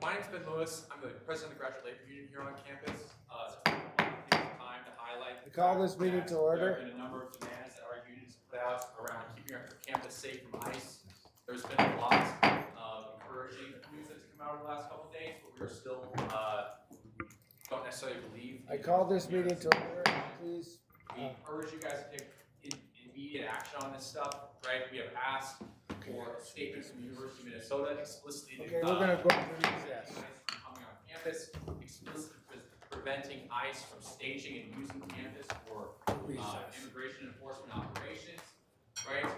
My name's Ben Lewis. I'm the president of the Graduate Labor Union here on campus. It's time to highlight. I call this meeting to order. There have been a number of demands that our unions put out around keeping our campus safe from ICE. There's been a lot of encouraging news that's come out over the last couple of days, but we're still don't necessarily believe. I call this meeting to order. Please. We urge you guys to take immediate action on this stuff, right? We have asked for statements from the University of Minnesota explicitly. Okay, we're going to go through these. Yes. Coming on campus, explicitly preventing ICE from staging and using campus for immigration enforcement operations, right?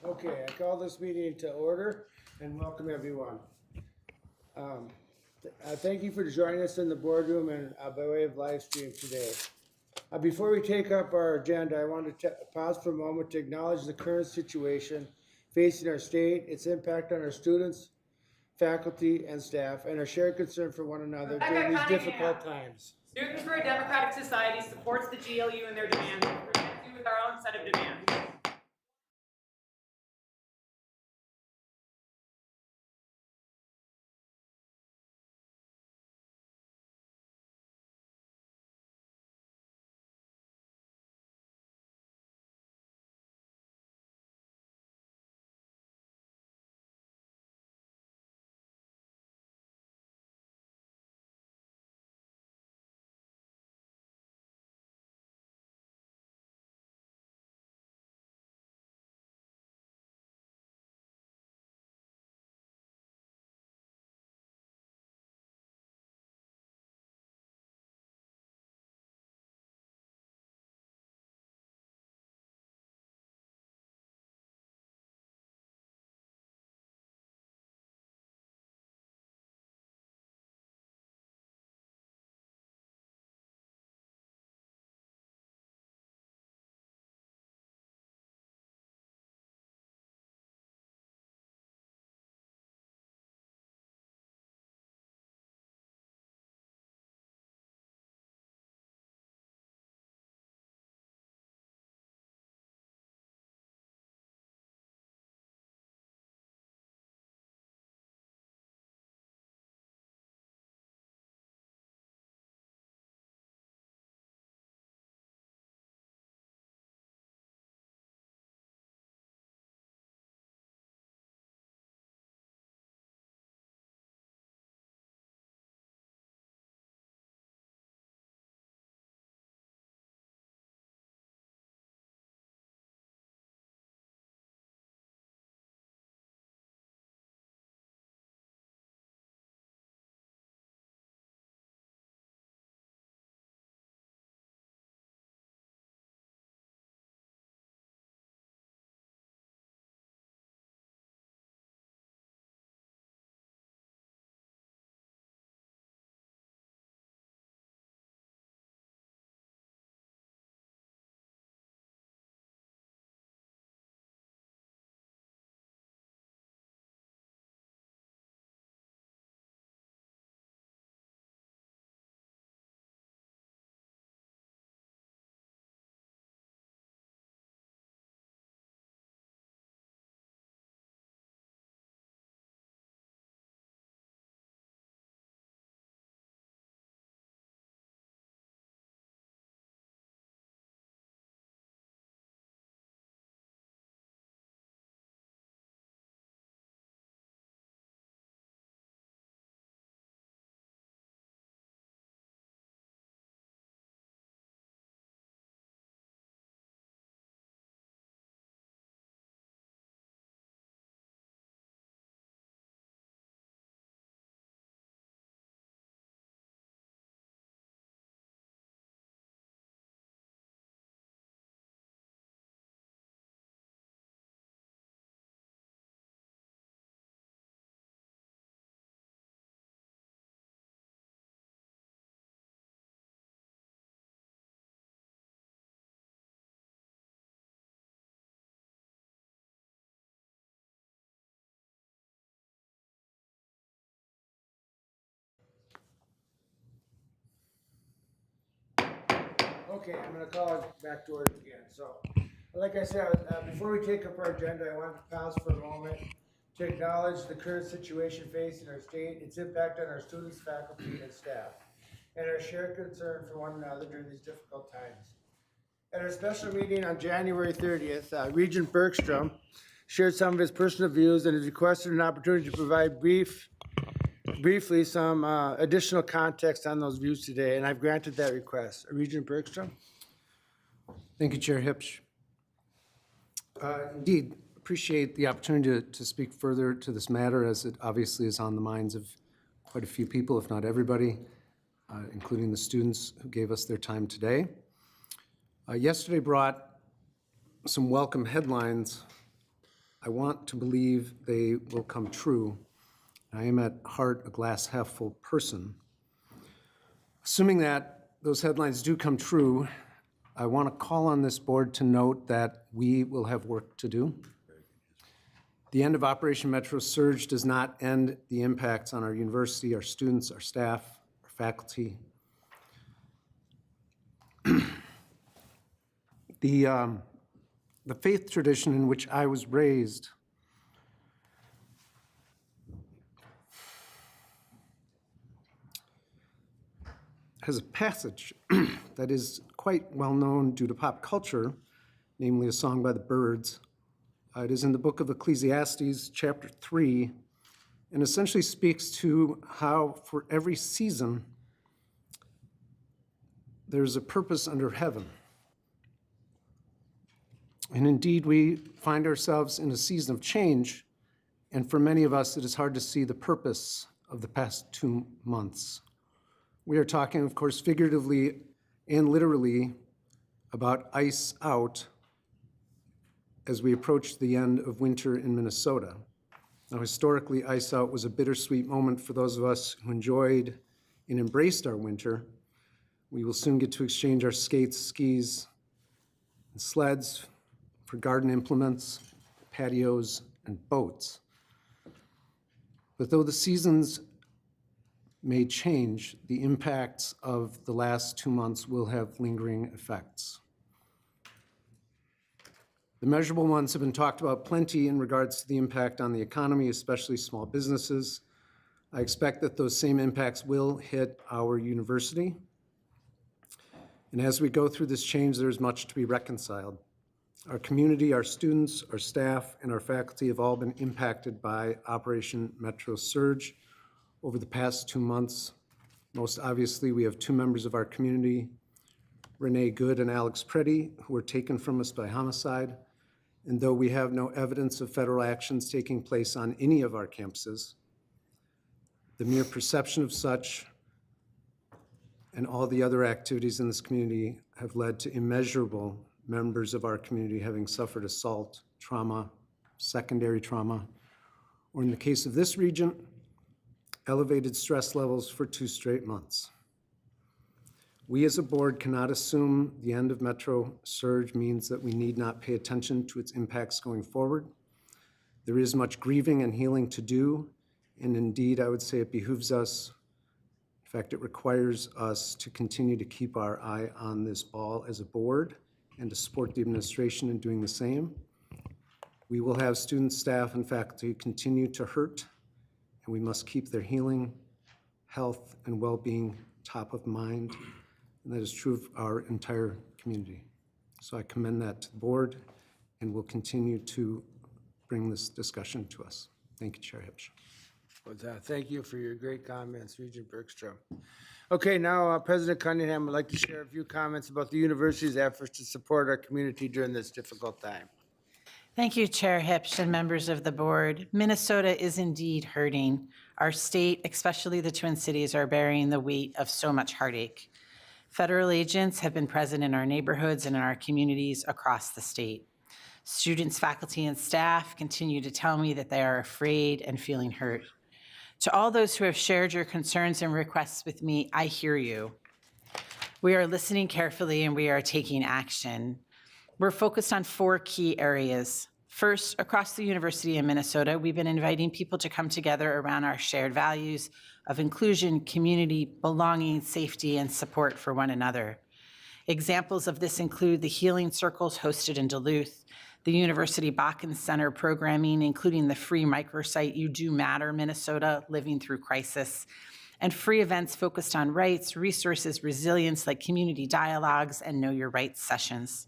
Okay, I call this meeting to order and welcome everyone. Thank you for joining us in the boardroom and by way of live stream today. Before we take up our agenda, I want to pause for a moment to acknowledge the current situation facing our state, its impact on our students, faculty, and staff, and our shared concern for one another during these difficult times. Students for a Democratic Society supports the GLU and their demands and presents you with our own set of demands. Okay, I'm gonna call it back to order again. So, like I said, before we take up our agenda, I wanted to pause for a moment to acknowledge the current situation facing our state, its impact on our students, faculty, and staff, and our shared concern for one another during these difficult times. At our special meeting on January 30th, Regent Bergstrom shared some of his personal views and has requested an opportunity to provide briefly some additional context on those views today, and I've granted that request. Regent Bergstrom? Thank you, Chair Hipsch. Indeed, appreciate the opportunity to speak further to this matter, as it obviously is on the minds of quite a few people, if not everybody, including the students who gave us their time today. Yesterday brought some welcome headlines. I want to believe they will come true. I am at heart a glass half full person. Assuming that those headlines do come true, I want to call on this board to note that we will have work to do. The end of Operation Metro Surge does not end the impacts on our university, our students, our staff, our faculty. The faith tradition in which I was raised has a passage that is quite well known due to pop culture, namely a song by the Byrds. It is in the book of Ecclesiastes, chapter 3, and essentially speaks to how for every season there's a purpose under heaven. And indeed, we find ourselves in a season of change, and for many of us, it is hard to see the purpose of the past 2 months. We are talking, of course, figuratively and literally about ice out as we approach the end of winter in Minnesota. Now, historically, ice out was a bittersweet moment for those of us who enjoyed and embraced our winter. We will soon get to exchange our skates, skis, and sleds for garden implements, patios, and boats. But though the seasons may change, the impacts of the last 2 months will have lingering effects. The measurable ones have been talked about plenty in regards to the impact on the economy, especially small businesses. I expect that those same impacts will hit our university. And as we go through this change, there's much to be reconciled. Our community, our students, our staff, and our faculty have all been impacted by Operation Metro Surge over the past 2 months. Most obviously, we have 2 members of our community, Renee Good and Alex Preddy, who were taken from us by homicide. And though we have no evidence of federal actions taking place on any of our campuses, the mere perception of such and all the other activities in this community have led to immeasurable members of our community having suffered assault, trauma, secondary trauma, or in the case of this region, elevated stress levels for 2 straight months. We as a board cannot assume the end of Metro Surge means that we need not pay attention to its impacts going forward. There is much grieving and healing to do, and indeed, I would say it behooves us, in fact, it requires us to continue to keep our eye on this ball as a board and to support the administration in doing the same. We will have students, staff, and faculty continue to hurt, and we must keep their healing, health, and well-being top of mind, and that is true of our entire community. So I commend that to the board, and will continue to bring this discussion to us. Thank you, Chair Hipsch. Thank you for your great comments, Regent Bergstrom. Okay, now President Cunningham would like to share a few comments about the university's efforts to support our community during this difficult time. Thank you, Chair Hipsch and members of the board. Minnesota is indeed hurting. Our state, especially the Twin Cities, are bearing the weight of so much heartache. Federal agents have been present in our neighborhoods and in our communities across the state. Students, faculty, and staff continue to tell me that they are afraid and feeling hurt. To all those who have shared your concerns and requests with me, I hear you. We are listening carefully and we are taking action. We're focused on 4 key areas. First, across the University of Minnesota, we've been inviting people to come together around our shared values of inclusion, community, belonging, safety, and support for one another. Examples of this include the Healing Circles hosted in Duluth, the University Bakken Center programming, including the free microsite You Do Matter Minnesota, Living Through Crisis, and free events focused on rights, resources, resilience, like community dialogues and Know Your Rights sessions.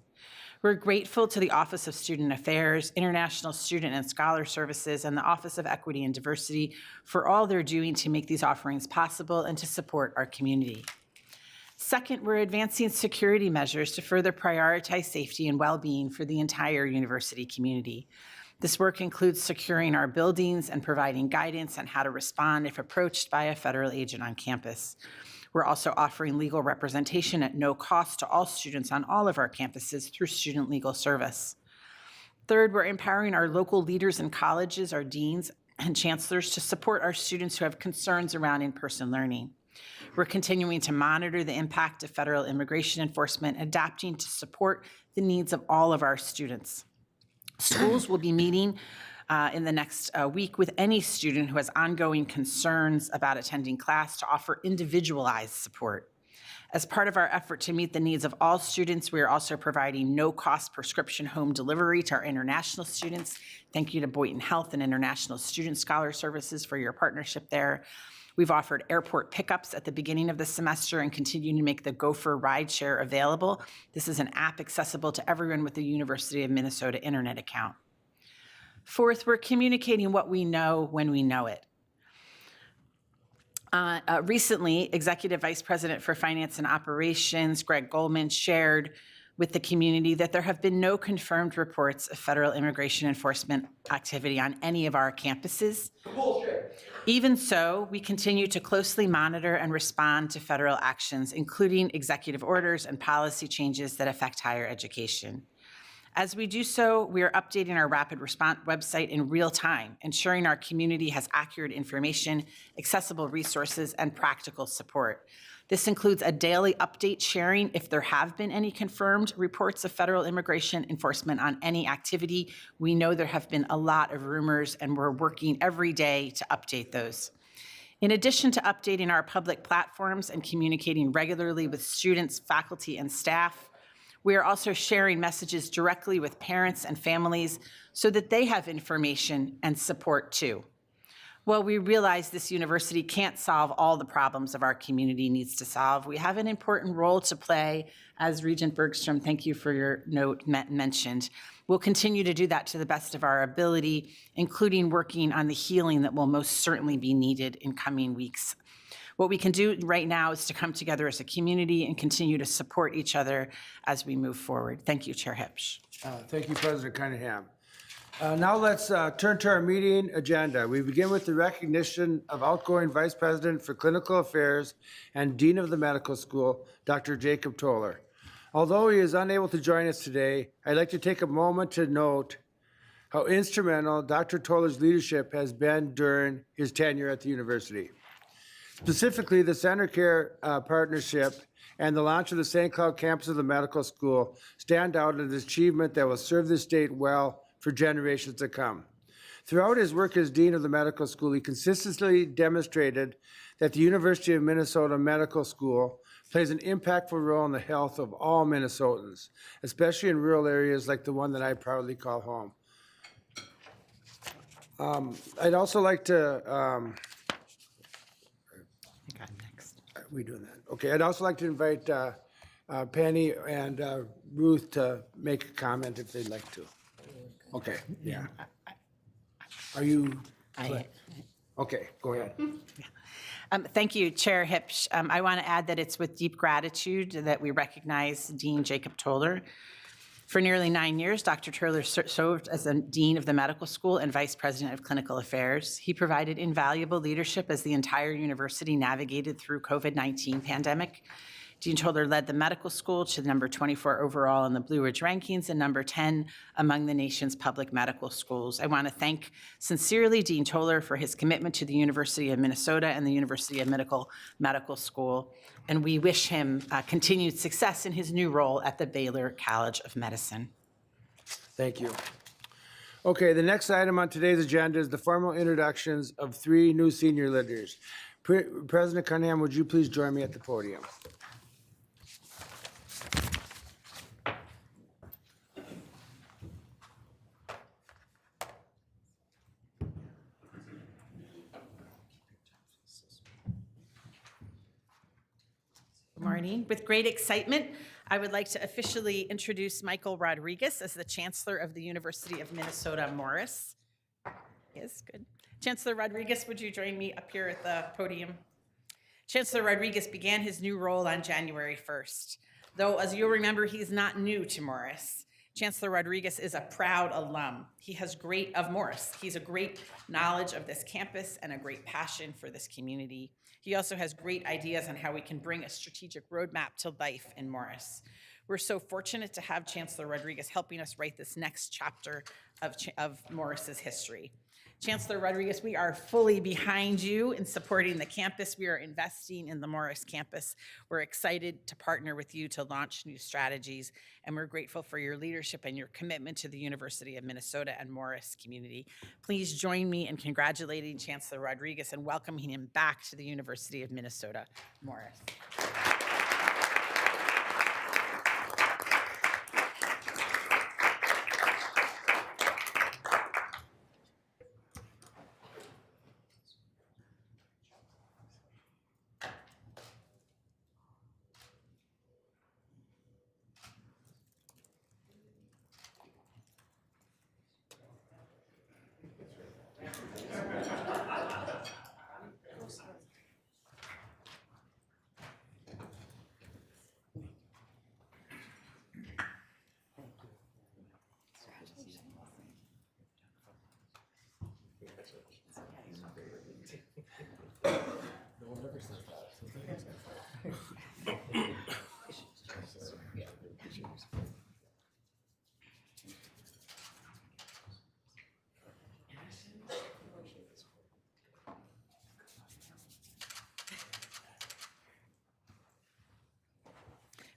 We're grateful to the Office of Student Affairs, International Student and Scholar Services, and the Office of Equity and Diversity for all they're doing to make these offerings possible and to support our community. Second, we're advancing security measures to further prioritize safety and well-being for the entire university community. This work includes securing our buildings and providing guidance on how to respond if approached by a federal agent on campus. We're also offering legal representation at no cost to all students on all of our campuses through Student Legal Service. Third, we're empowering our local leaders in colleges, our deans and chancellors to support our students who have concerns around in-person learning. We're continuing to monitor the impact of federal immigration enforcement, adapting to support the needs of all of our students. Schools will be meeting in the next week with any student who has ongoing concerns about attending class to offer individualized support. As part of our effort to meet the needs of all students, we are also providing no-cost prescription home delivery to our international students. Thank you to Boynton Health and International Student Scholar Services for your partnership there. We've offered airport pickups at the beginning of the semester and continue to make the Gopher rideshare available. This is an app accessible to everyone with a University of Minnesota internet account. Fourth, we're communicating what we know when we know it. Recently, Executive Vice President for Finance and Operations, Greg Goldman, shared with the community that there have been no confirmed reports of federal immigration enforcement activity on any of our campuses. Bullshit. Even so, we continue to closely monitor and respond to federal actions, including executive orders and policy changes that affect higher education. As we do so, we are updating our rapid response website in real time, ensuring our community has accurate information, accessible resources, and practical support. This includes a daily update sharing if there have been any confirmed reports of federal immigration enforcement on any activity. We know there have been a lot of rumors, and we're working every day to update those. In addition to updating our public platforms and communicating regularly with students, faculty, and staff, we are also sharing messages directly with parents and families so that they have information and support too. While we realize this university can't solve all the problems of our community needs to solve, we have an important role to play, as Regent Bergstrom, thank you for your note, mentioned. We'll continue to do that to the best of our ability, including working on the healing that will most certainly be needed in coming weeks. What we can do right now is to come together as a community and continue to support each other as we move forward. Thank you, Chair Hipsch. Thank you, President Cunningham. Now let's turn to our meeting agenda. We begin with the recognition of outgoing Vice President for Clinical Affairs and Dean of the Medical School, Dr. Jacob Toller. Although he is unable to join us today, I'd like to take a moment to note how instrumental Dr. Toller's leadership has been during his tenure at the university. Specifically, the Center Care partnership and the launch of the St. Cloud campus of the medical school stand out as an achievement that will serve the state well for generations to come. Throughout his work as Dean of the Medical School, he consistently demonstrated that the University of Minnesota Medical School plays an impactful role in the health of all Minnesotans, especially in rural areas like the one that I proudly call home. I'd also like to we doing that? Okay, I'd also like to invite Penny and Ruth to make a comment if they'd like to. Okay, yeah. Are you? Okay, go ahead. Thank you, Chair Hipsch. I want to add that it's with deep gratitude that we recognize Dean Jacob Toller. For nearly 9 years, Dr. Toller served as the Dean of the Medical School and Vice President of Clinical Affairs. He provided invaluable leadership as the entire university navigated through COVID-19 pandemic. Dean Toller led the medical school to number 24 overall in the Blue Ridge rankings and number 10 among the nation's public medical schools. I want to thank sincerely Dean Toller for his commitment to the University of Minnesota and the University of Medical School, and we wish him continued success in his new role at the Baylor College of Medicine. Thank you. Okay, the next item on today's agenda is the formal introductions of 3 new senior leaders. President Cunningham, would you please join me at the podium? morning. With great excitement, I would like to officially introduce Michael Rodriguez as the Chancellor of the University of Minnesota Morris. Yes, good. Chancellor Rodriguez, would you join me up here at the podium? Chancellor Rodriguez began his new role on January 1st. Though, as you'll remember, he's not new to Morris. Chancellor Rodriguez is a proud alum. He has a great knowledge of this campus and a great passion for this community. He also has great ideas on how we can bring a strategic roadmap to life in Morris. We're so fortunate to have Chancellor Rodriguez helping us write this next chapter of Morris's history. Chancellor Rodriguez, we are fully behind you in supporting the campus. We are investing in the Morris campus. We're excited to partner with you to launch new strategies, and we're grateful for your leadership and your commitment to the University of Minnesota and Morris community. Please join me in congratulating Chancellor Rodriguez and welcoming him back to the University of Minnesota Morris.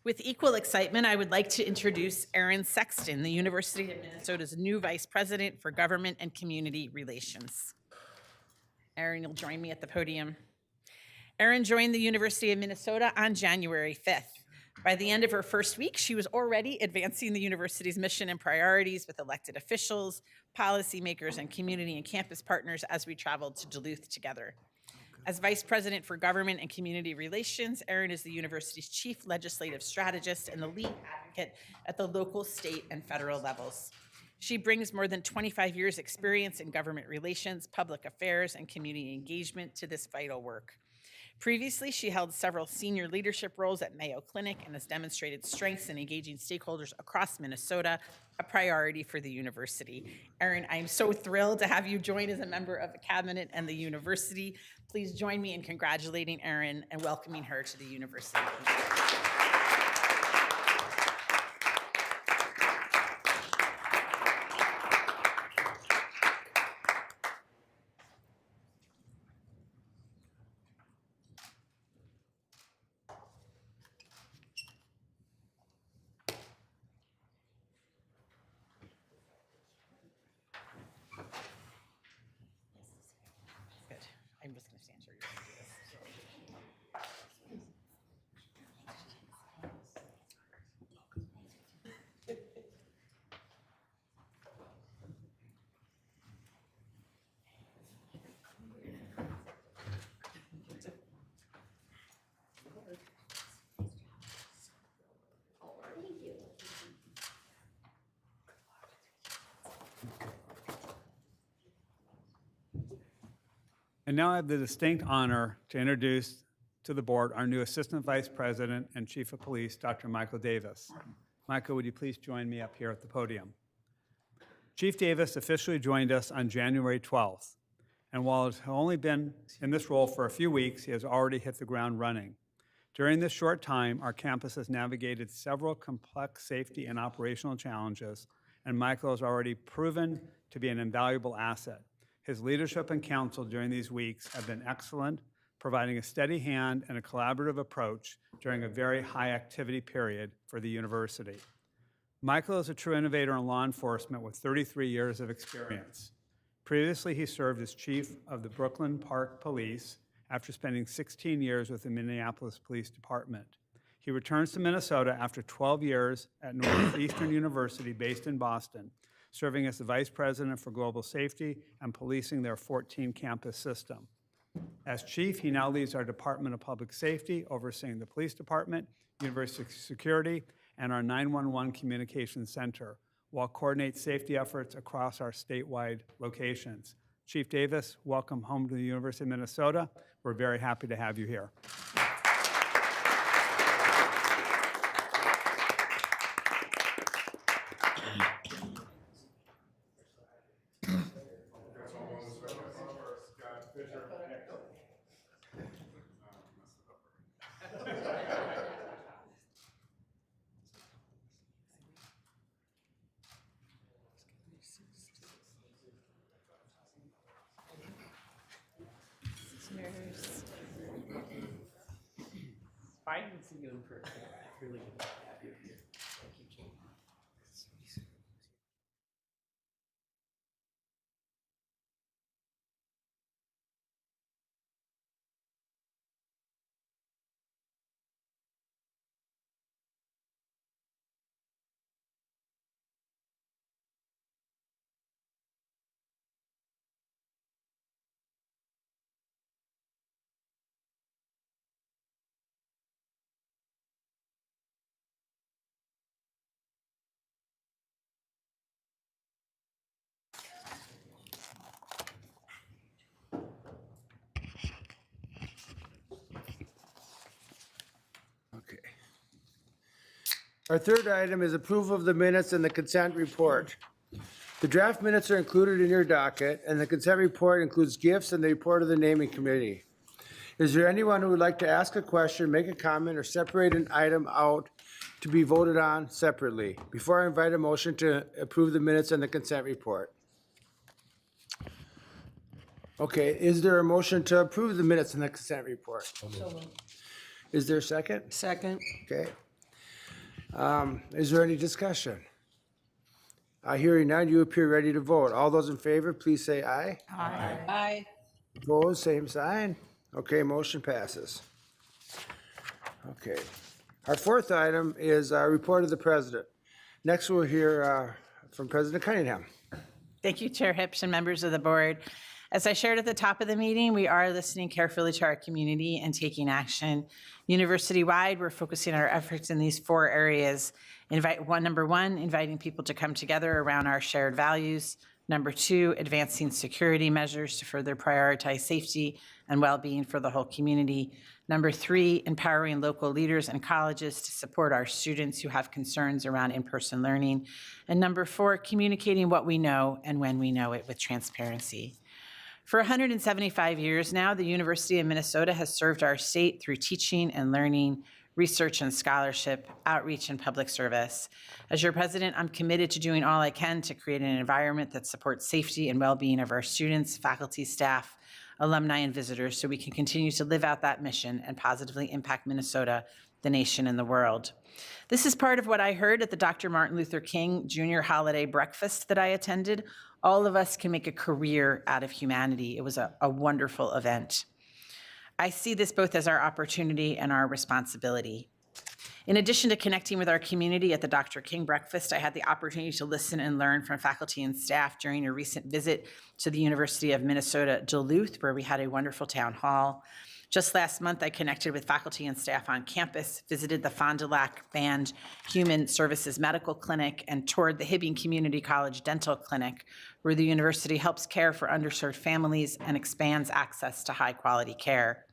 With equal excitement, I would like to introduce Aaron Sexton, the University of Minnesota's new Vice President for Government and Community Relations. Aaron, you'll join me at the podium. Aaron joined the University of Minnesota on January 5th. By the end of her first week, she was already advancing the university's mission and priorities with elected officials, policymakers, and community and campus partners as we traveled to Duluth together. As Vice President for Government and Community Relations, Erin is the university's chief legislative strategist and the lead advocate at the local, state, and federal levels. She brings more than 25 years' experience in government relations, public affairs, and community engagement to this vital work. Previously, she held several senior leadership roles at Mayo Clinic and has demonstrated strengths in engaging stakeholders across Minnesota, a priority for the university. Erin, I am so thrilled to have you join as a member of the cabinet and the university. Please join me in congratulating Erin and welcoming her to the university. I'm just going to stand here. You're gonna do this. And now I have the distinct honor to introduce to the board our new Assistant Vice President and Chief of Police, Dr. Michael Davis. Michael, would you please join me up here at the podium? Chief Davis officially joined us on January 12th. And while he's only been in this role for a few weeks, he has already hit the ground running. During this short time, our campus has navigated several complex safety and operational challenges, and Michael has already proven to be an invaluable asset. His leadership and counsel during these weeks have been excellent, providing a steady hand and a collaborative approach during a very high activity period for the university. Michael is a true innovator in law enforcement with 33 years of experience. Previously, he served as chief of the Brooklyn Park Police after spending 16 years with the Minneapolis Police Department. He returns to Minnesota after 12 years at Northeastern University based in Boston, serving as the Vice President for Global Safety and policing their 14 campus system. As chief, he now leads our Department of Public Safety, overseeing the police department, university security, and our 911 communications center, while coordinates safety efforts across our statewide locations. Chief Davis, welcome home to the University of Minnesota. We're very happy to have you here. I didn't see you in person. Really good to have you here. Thank you, Jane. Okay. Our third item is approval of the minutes and the consent report. The draft minutes are included in your docket, and the consent report includes gifts and the report of the naming committee. Is there anyone who would like to ask a question, make a comment, or separate an item out to be voted on separately? Before I invite a motion to approve the minutes and the consent report. Okay, is there a motion to approve the minutes and the consent report? Is there a second? Second. Okay. Is there any discussion? Hearing none, you appear ready to vote. All those in favor, please say aye. Aye. Opposed, same sign. Okay, motion passes. Okay. Our fourth item is our report of the president. Next, we'll hear from President Cunningham. Thank you, Chair Hipsch and members of the board. As I shared at the top of the meeting, we are listening carefully to our community and taking action. University-wide, we're focusing our efforts in these 4 areas. Number one, inviting people to come together around our shared values. Number 2, advancing security measures to further prioritize safety and well-being for the whole community. Number 3, empowering local leaders and colleges to support our students who have concerns around in-person learning. And number 4, communicating what we know and when we know it with transparency. For 175 years now, the University of Minnesota has served our state through teaching and learning, research and scholarship, outreach and public service. As your president, I'm committed to doing all I can to create an environment that supports safety and well-being of our students, faculty, staff, alumni, and visitors so we can continue to live out that mission and positively impact Minnesota, the nation, and the world. This is part of what I heard at the Dr. Martin Luther King Jr. holiday breakfast that I attended. All of us can make a career out of humanity. It was a wonderful event. I see this both as our opportunity and our responsibility. In addition to connecting with our community at the Dr. King breakfast, I had the opportunity to listen and learn from faculty and staff during a recent visit to the University of Minnesota Duluth, where we had a wonderful town hall. Just last month, I connected with faculty and staff on campus, visited the Fond du Lac Band Human Services Medical Clinic, and toured the Hibbing Community College Dental Clinic, where the university helps care for underserved families and expands access to high-quality care.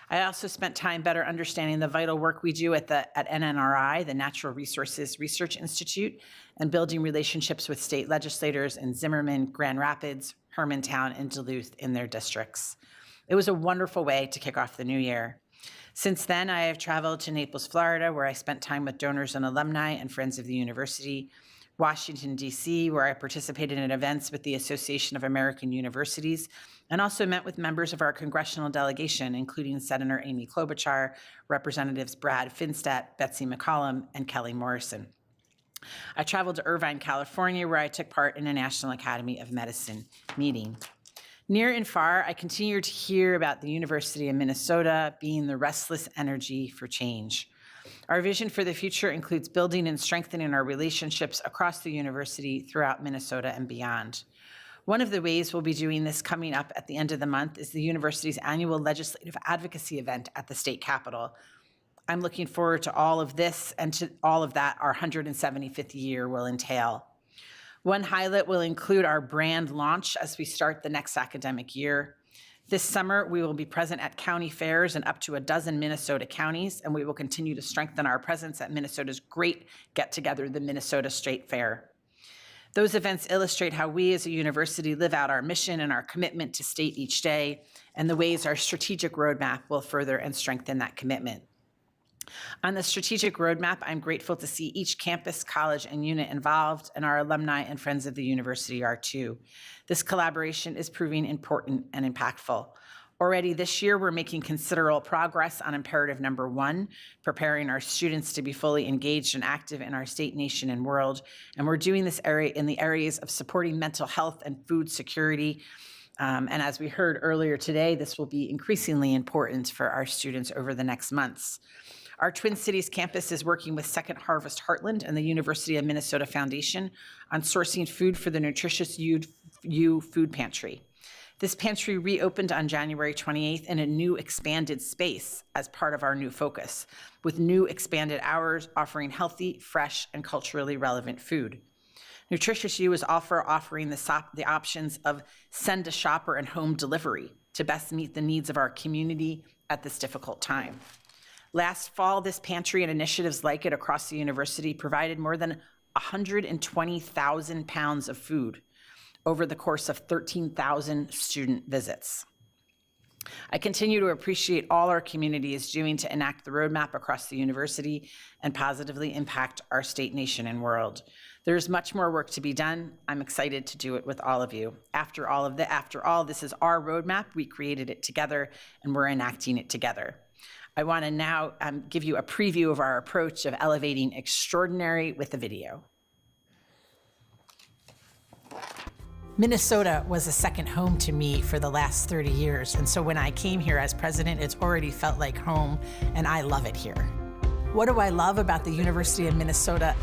I also spent time better understanding the vital work we do at NNRI, the Natural Resources Research Institute, and building relationships with state legislators in Zimmerman, Grand Rapids, Hermantown, and Duluth in their districts. It was a wonderful way to kick off the new year. Since then, I have traveled to Naples, Florida, where I spent time with donors and alumni and friends of the university, Washington, D.C., where I participated in events with the Association of American Universities, and also met with members of our congressional delegation, including Senator Amy Klobuchar, Representatives Brad Finstadt, Betsy McCollum, and Kelly Morrison. I traveled to Irvine, California, where I took part in a National Academy of Medicine meeting. Near and far, I continue to hear about the University of Minnesota being the restless energy for change. Our vision for the future includes building and strengthening our relationships across the university throughout Minnesota and beyond. One of the ways we'll be doing this coming up at the end of the month is the university's annual legislative advocacy event at the state capitol. I'm looking forward to all of this and to all of that our 175th year will entail. One highlight will include our brand launch as we start the next academic year. This summer, we will be present at county fairs in up to a dozen Minnesota counties, and we will continue to strengthen our presence at Minnesota's great get-together, the Minnesota State Fair. Those events illustrate how we as a university live out our mission and our commitment to state each day, and the ways our strategic roadmap will further and strengthen that commitment. On the strategic roadmap, I'm grateful to see each campus, college, and unit involved, and our alumni and friends of the university are too. This collaboration is proving important and impactful. Already this year, we're making considerable progress on imperative number 1, preparing our students to be fully engaged and active in our state, nation, and world. And we're doing this in the areas of supporting mental health and food security. And as we heard earlier today, this will be increasingly important for our students over the next months. Our Twin Cities campus is working with Second Harvest Heartland and the University of Minnesota Foundation on sourcing food for the Nutritious You Food Pantry. This pantry reopened on January 28th in a new expanded space as part of our new focus, with new expanded hours offering healthy, fresh, and culturally relevant food. Nutritious You is offering the options of send a shopper and home delivery to best meet the needs of our community at this difficult time. Last fall, this pantry and initiatives like it across the university provided more than 120,000 pounds of food over the course of 13,000 student visits. I continue to appreciate all our community is doing to enact the roadmap across the university and positively impact our state, nation, and world. There's much more work to be done. I'm excited to do it with all of you. After all, this is our roadmap. We created it together, and we're enacting it together. I want to now give you a preview of our approach of elevating extraordinary with a video. Minnesota was a second home to me for the last 30 years. And so when I came here as president, it's already felt like home, and I love it here. What do I love about the University of Minnesota?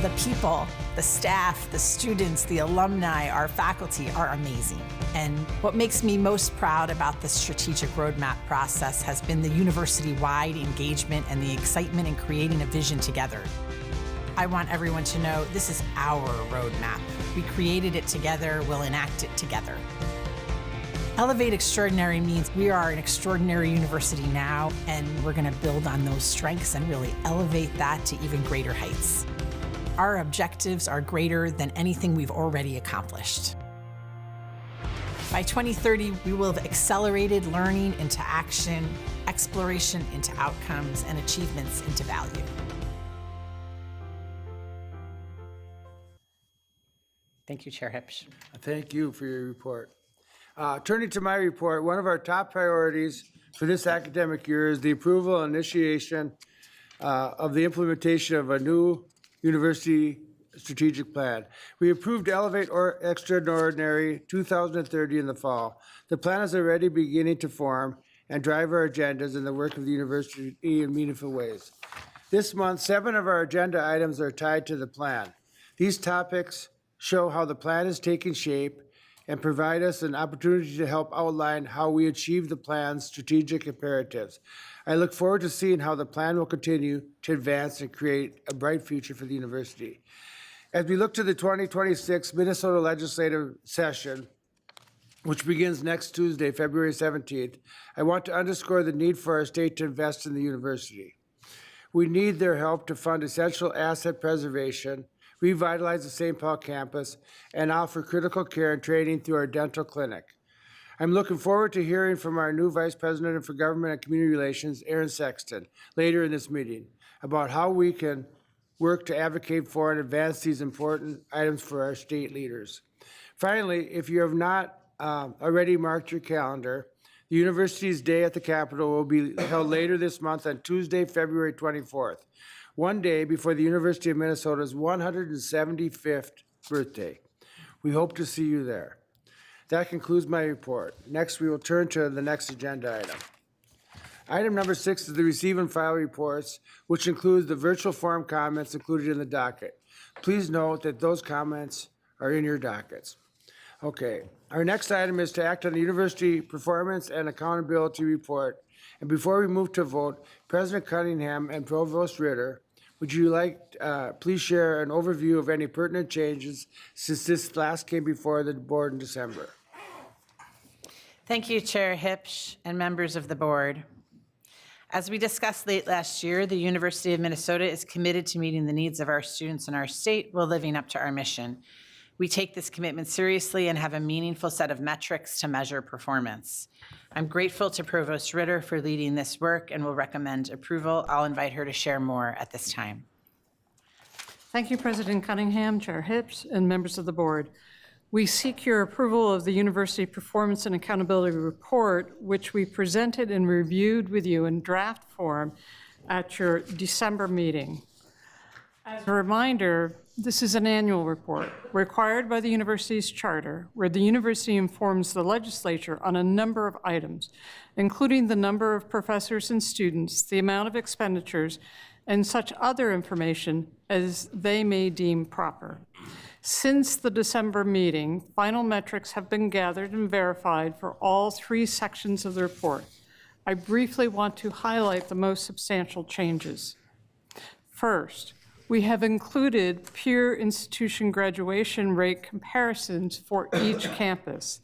The people, the staff, the students, the alumni, our faculty are amazing. And what makes me most proud about the strategic roadmap process has been the university-wide engagement and the excitement in creating a vision together. I want everyone to know this is our roadmap. We created it together, we'll enact it together. Elevate Extraordinary means we are an extraordinary university now, and we're going to build on those strengths and really elevate that to even greater heights. Our objectives are greater than anything we've already accomplished. By 2030, we will have accelerated learning into action, exploration into outcomes, and achievements into value. Thank you, Chair Hipsch. Thank you for your report. Turning to my report, one of our top priorities for this academic year is the approval and initiation of the implementation of a new university strategic plan. We approved Elevate Extraordinary 2030 in the fall. The plan is already beginning to form and drive our agendas and the work of the university in meaningful ways. This month, 7 of our agenda items are tied to the plan. These topics show how the plan is taking shape and provide us an opportunity to help outline how we achieve the plan's strategic imperatives. I look forward to seeing how the plan will continue to advance and create a bright future for the university. As we look to the 2026 Minnesota legislative session, which begins next Tuesday, February 17th, I want to underscore the need for our state to invest in the university. We need their help to fund essential asset preservation, revitalize the St. Paul campus, and offer critical care and training through our dental clinic. I'm looking forward to hearing from our new Vice President for Government and Community Relations, Aaron Sexton, later in this meeting about how we can work to advocate for and advance these important items for our state leaders. Finally, if you have not already marked your calendar, the university's Day at the Capitol will be held later this month on Tuesday, February 24th, one day before the University of Minnesota's 175th birthday. We hope to see you there. That concludes my report. Next, we will turn to the next agenda item. Item number 6 is the receive and file reports, which includes the virtual forum comments included in the docket. Please note that those comments are in your dockets. Okay, our next item is to act on the university performance and accountability report. And before we move to vote, President Cunningham and Provost Ritter, would you like, please share an overview of any pertinent changes since this last came before the board in December? Thank you, Chair Hipsch and members of the board. As we discussed late last year, the University of Minnesota is committed to meeting the needs of our students in our state while living up to our mission. We take this commitment seriously and have a meaningful set of metrics to measure performance. I'm grateful to Provost Ritter for leading this work and will recommend approval. I'll invite her to share more at this time. Thank you, President Cunningham, Chair Hipsch, and members of the board. We seek your approval of the University Performance and Accountability Report, which we presented and reviewed with you in draft form at your December meeting. As a reminder, this is an annual report required by the university's charter, where the university informs the legislature on a number of items, including the number of professors and students, the amount of expenditures, and such other information as they may deem proper. Since the December meeting, final metrics have been gathered and verified for all 3 sections of the report. I briefly want to highlight the most substantial changes. First, we have included peer institution graduation rate comparisons for each campus.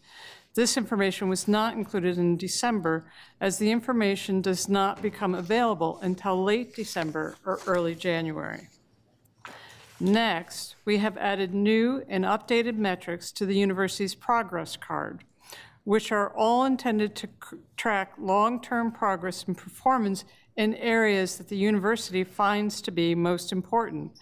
This information was not included in December, as the information does not become available until late December or early January. Next, we have added new and updated metrics to the university's progress card, which are all intended to track long-term progress and performance in areas that the university finds to be most important.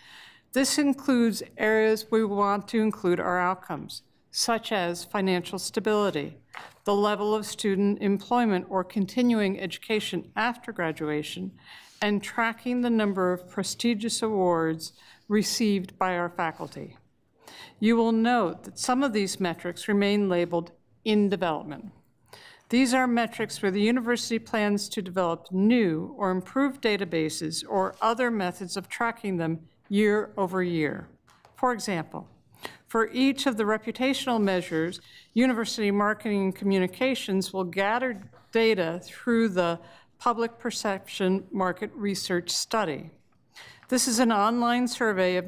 This includes areas we want to include our outcomes, such as financial stability, the level of student employment or continuing education after graduation, and tracking the number of prestigious awards received by our faculty. You will note that some of these metrics remain labeled in development. These are metrics where the university plans to develop new or improved databases or other methods of tracking them year over year. For example, for each of the reputational measures, university marketing and communications will gather data through the Public Perception Market Research Study. This is an online survey of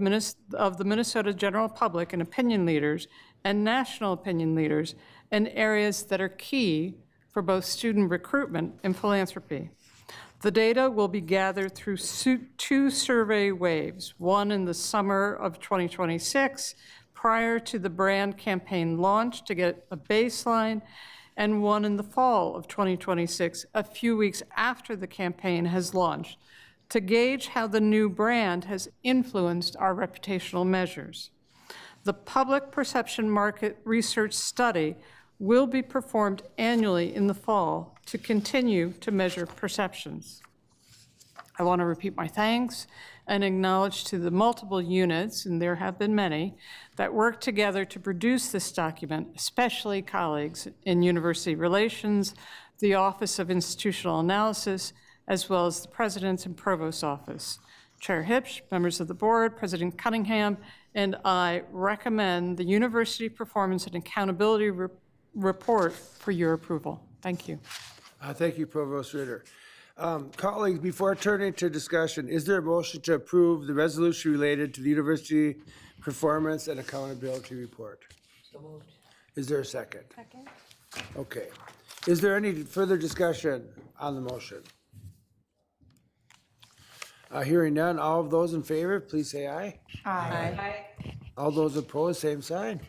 the Minnesota general public and opinion leaders and national opinion leaders in areas that are key for both student recruitment and philanthropy. The data will be gathered through 2 survey waves, one in the summer of 2026, prior to the brand campaign launch to get a baseline, and one in the fall of 2026, a few weeks after the campaign has launched, to gauge how the new brand has influenced our reputational measures. The Public Perception Market Research Study will be performed annually in the fall to continue to measure perceptions. I want to repeat my thanks and acknowledge to the multiple units, and there have been many, that work together to produce this document, especially colleagues in University Relations, the Office of Institutional Analysis, as well as the President's and Provost's Office. Chair Hipsch, members of the board, President Cunningham, and I recommend the University Performance and Accountability Report for your approval. Thank you. Thank you, Provost Ritter. Colleagues, before turning to discussion, is there a motion to approve the resolution related to the University Performance and Accountability Report? So moved. Is there a second? Second. Okay. Is there any further discussion on the motion? Hearing none, all of those in favor, please say aye. Aye. All those opposed, same sign.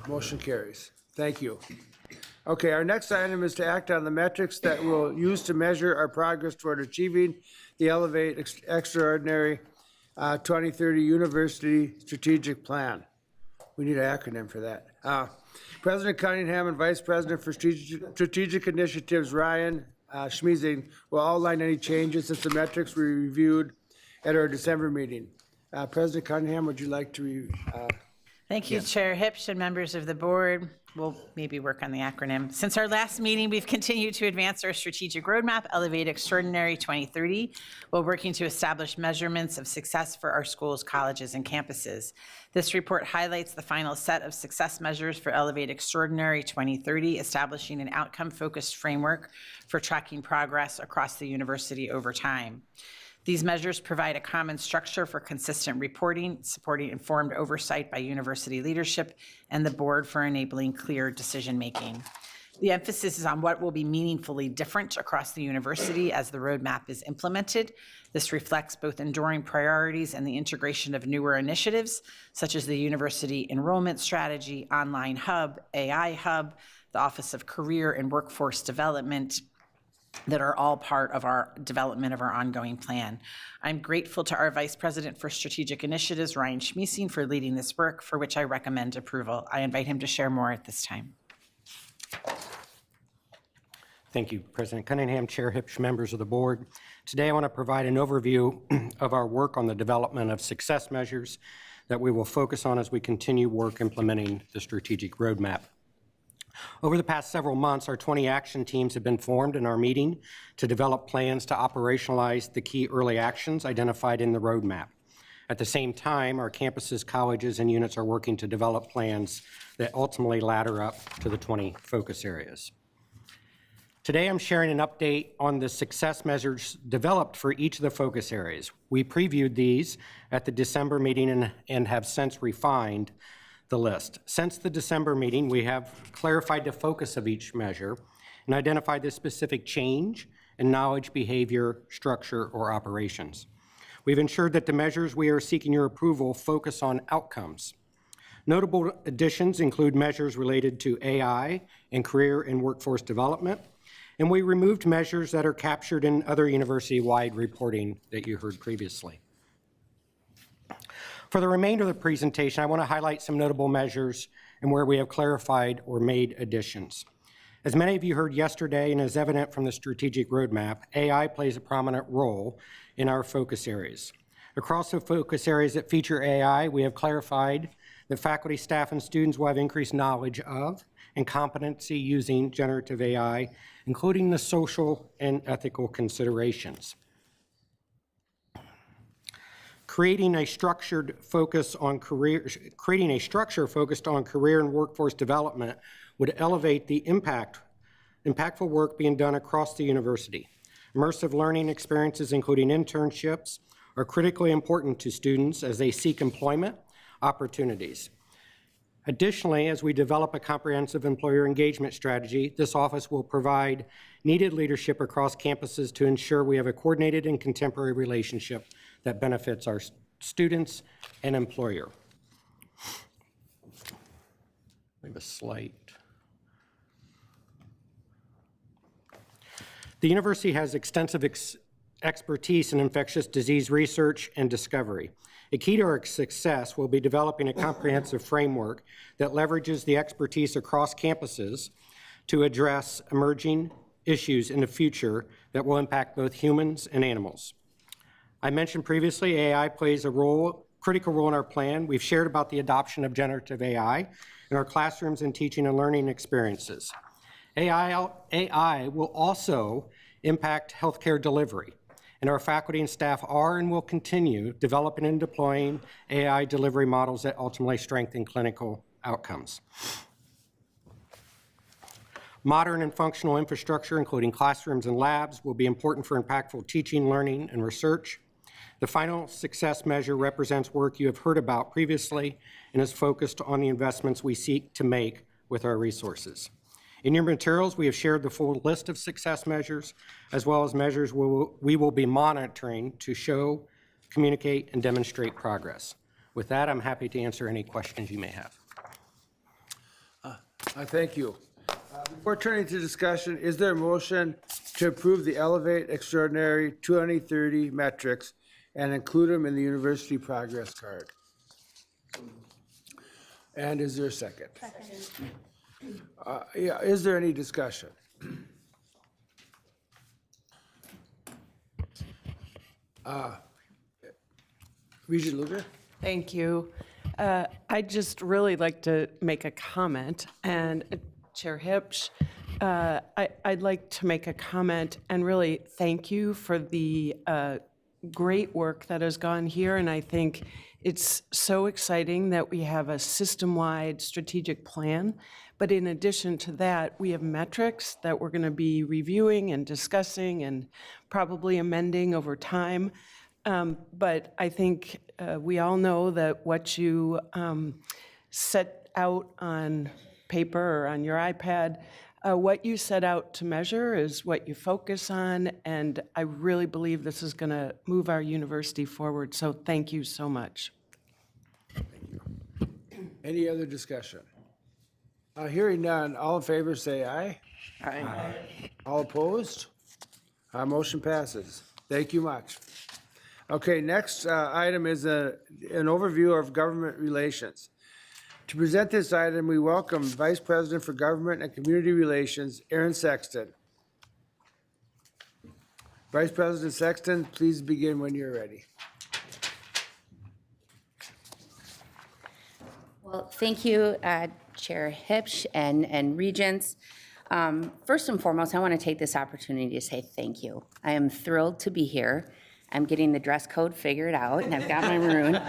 Motion carries. Thank you. Okay, our next item is to act on the metrics that we'll use to measure our progress toward achieving the Elevate Extraordinary 2030 University Strategic Plan. We need an acronym for that. President Cunningham and Vice President for Strategic Initiatives, Ryan Schmiesing, will outline any changes since the metrics we reviewed at our December meeting. President Cunningham, would you like to Thank you, Chair Hipsch and members of the board. we'll maybe work on the acronym. Since our last meeting, we've continued to advance our strategic roadmap, Elevate Extraordinary 2030, while working to establish measurements of success for our schools, colleges, and campuses. This report highlights the final set of success measures for Elevate Extraordinary 2030, establishing an outcome-focused framework for tracking progress across the university over time. These measures provide a common structure for consistent reporting, supporting informed oversight by university leadership and the board for enabling clear decision-making. The emphasis is on what will be meaningfully different across the university as the roadmap is implemented. This reflects both enduring priorities and the integration of newer initiatives, such as the university enrollment strategy, online hub, AI hub, the Office of Career and Workforce Development, that are all part of our development of our ongoing plan. I'm grateful to our Vice President for Strategic Initiatives, Ryan Schmiesing, for leading this work, for which I recommend approval. I invite him to share more at this time. Thank you, President Cunningham, Chair Hipsch, members of the board. Today I want to provide an overview of our work on the development of success measures that we will focus on as we continue work implementing the strategic roadmap. Over the past several months, our 20 action teams have been formed in our meeting to develop plans to operationalize the key early actions identified in the roadmap. At the same time, our campuses, colleges, and units are working to develop plans that ultimately ladder up to the 20 focus areas. Today, I'm sharing an update on the success measures developed for each of the focus areas. We previewed these at the December meeting and have since refined the list. Since the December meeting, we have clarified the focus of each measure and identified the specific change in knowledge, behavior, structure, or operations. We've ensured that the measures we are seeking your approval focus on outcomes. Notable additions include measures related to AI and career and workforce development, and we removed measures that are captured in other university-wide reporting that you heard previously. For the remainder of the presentation, I want to highlight some notable measures and where we have clarified or made additions. As many of you heard yesterday and is evident from the strategic roadmap, AI plays a prominent role in our focus areas. Across the focus areas that feature AI, we have clarified that faculty, staff, and students will have increased knowledge of and competency using generative AI, including the social and ethical considerations. Creating a structure focused on career and workforce development would elevate the impactful work being done across the university. Immersive learning experiences, including internships, are critically important to students as they seek employment opportunities. Additionally, as we develop a comprehensive employer engagement strategy, this office will provide needed leadership across campuses to ensure we have a coordinated and contemporary relationship that benefits our students and employer. We have a slight. The university has extensive expertise in infectious disease research and discovery. A key to our success will be developing a comprehensive framework that leverages the expertise across campuses to address emerging issues in the future that will impact both humans and animals. I mentioned previously, AI plays a critical role in our plan. We've shared about the adoption of generative AI in our classrooms and teaching and learning experiences. AI will also impact healthcare delivery, and our faculty and staff are and will continue developing and deploying AI delivery models that ultimately strengthen clinical outcomes. Modern and functional infrastructure, including classrooms and labs, will be important for impactful teaching, learning, and research. The final success measure represents work you have heard about previously and is focused on the investments we seek to make with our resources. In your materials, we have shared the full list of success measures, as well as measures we will be monitoring to show, communicate, and demonstrate progress. With that, I'm happy to answer any questions you may have. Thank you. Before turning to discussion, is there a motion to approve the Elevate Extraordinary 2030 metrics and include them in the university progress card? And is there a second? Second. Is there any discussion? Regent Lugar? Thank you. I'd just really like to make a comment, and Chair Hipsch, I'd like to make a comment and really thank you for the great work that has gone here, and I think it's so exciting that we have a system-wide strategic plan, but in addition to that, we have metrics that we're going to be reviewing and discussing and probably amending over time. But I think we all know that what you set out on paper or on your iPad, what you set out to measure is what you focus on, and I really believe this is going to move our university forward, so thank you so much. Any other discussion? Hearing none, all in favor say aye. Aye. All opposed? Motion passes. Thank you much. Okay, next item is an overview of government relations. To present this item, we welcome Vice President for Government and Community Relations, Aaron Sexton. Vice President Sexton, please begin when you're ready. Well, thank you, Chair Hipsch and Regents. First and foremost, I want to take this opportunity to say thank you. I am thrilled to be here. I'm getting the dress code figured out, and I've got my maroon,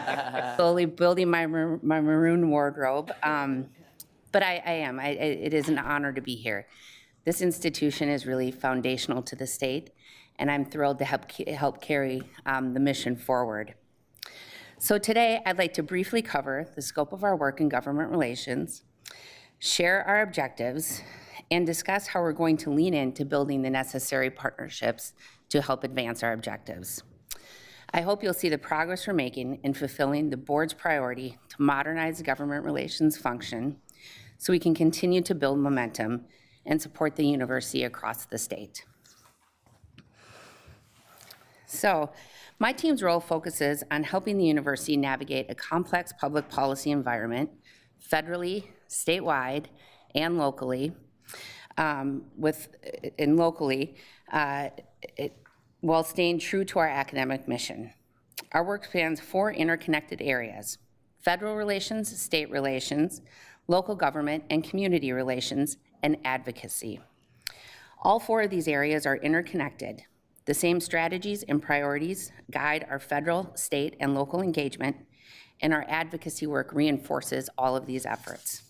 slowly building my maroon wardrobe. But I am. It is an honor to be here. This institution is really foundational to the state, and I'm thrilled to help carry the mission forward. So today, I'd like to briefly cover the scope of our work in government relations, share our objectives, and discuss how we're going to lean into building the necessary partnerships to help advance our objectives. I hope you'll see the progress we're making in fulfilling the board's priority to modernize the government relations function so we can continue to build momentum and support the university across the state. So, my team's role focuses on helping the university navigate a complex public policy environment, federally, statewide, and locally, while staying true to our academic mission. Our work spans 4 interconnected areas: federal relations, state relations, local government and community relations, and advocacy. All 4 of these areas are interconnected. The same strategies and priorities guide our federal, state, and local engagement, and our advocacy work reinforces all of these efforts.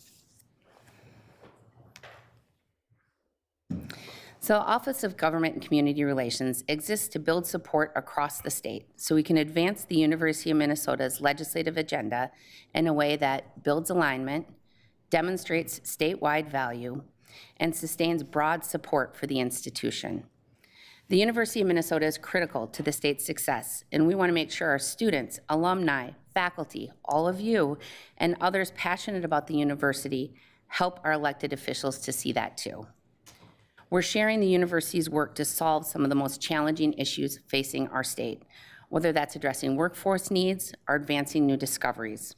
So Office of Government and Community Relations exists to build support across the state so we can advance the University of Minnesota's legislative agenda in a way that builds alignment, demonstrates statewide value, and sustains broad support for the institution. The University of Minnesota is critical to the state's success, and we want to make sure our students, alumni, faculty, all of you, and others passionate about the university help our elected officials to see that too. We're sharing the university's work to solve some of the most challenging issues facing our state, whether that's addressing workforce needs or advancing new discoveries.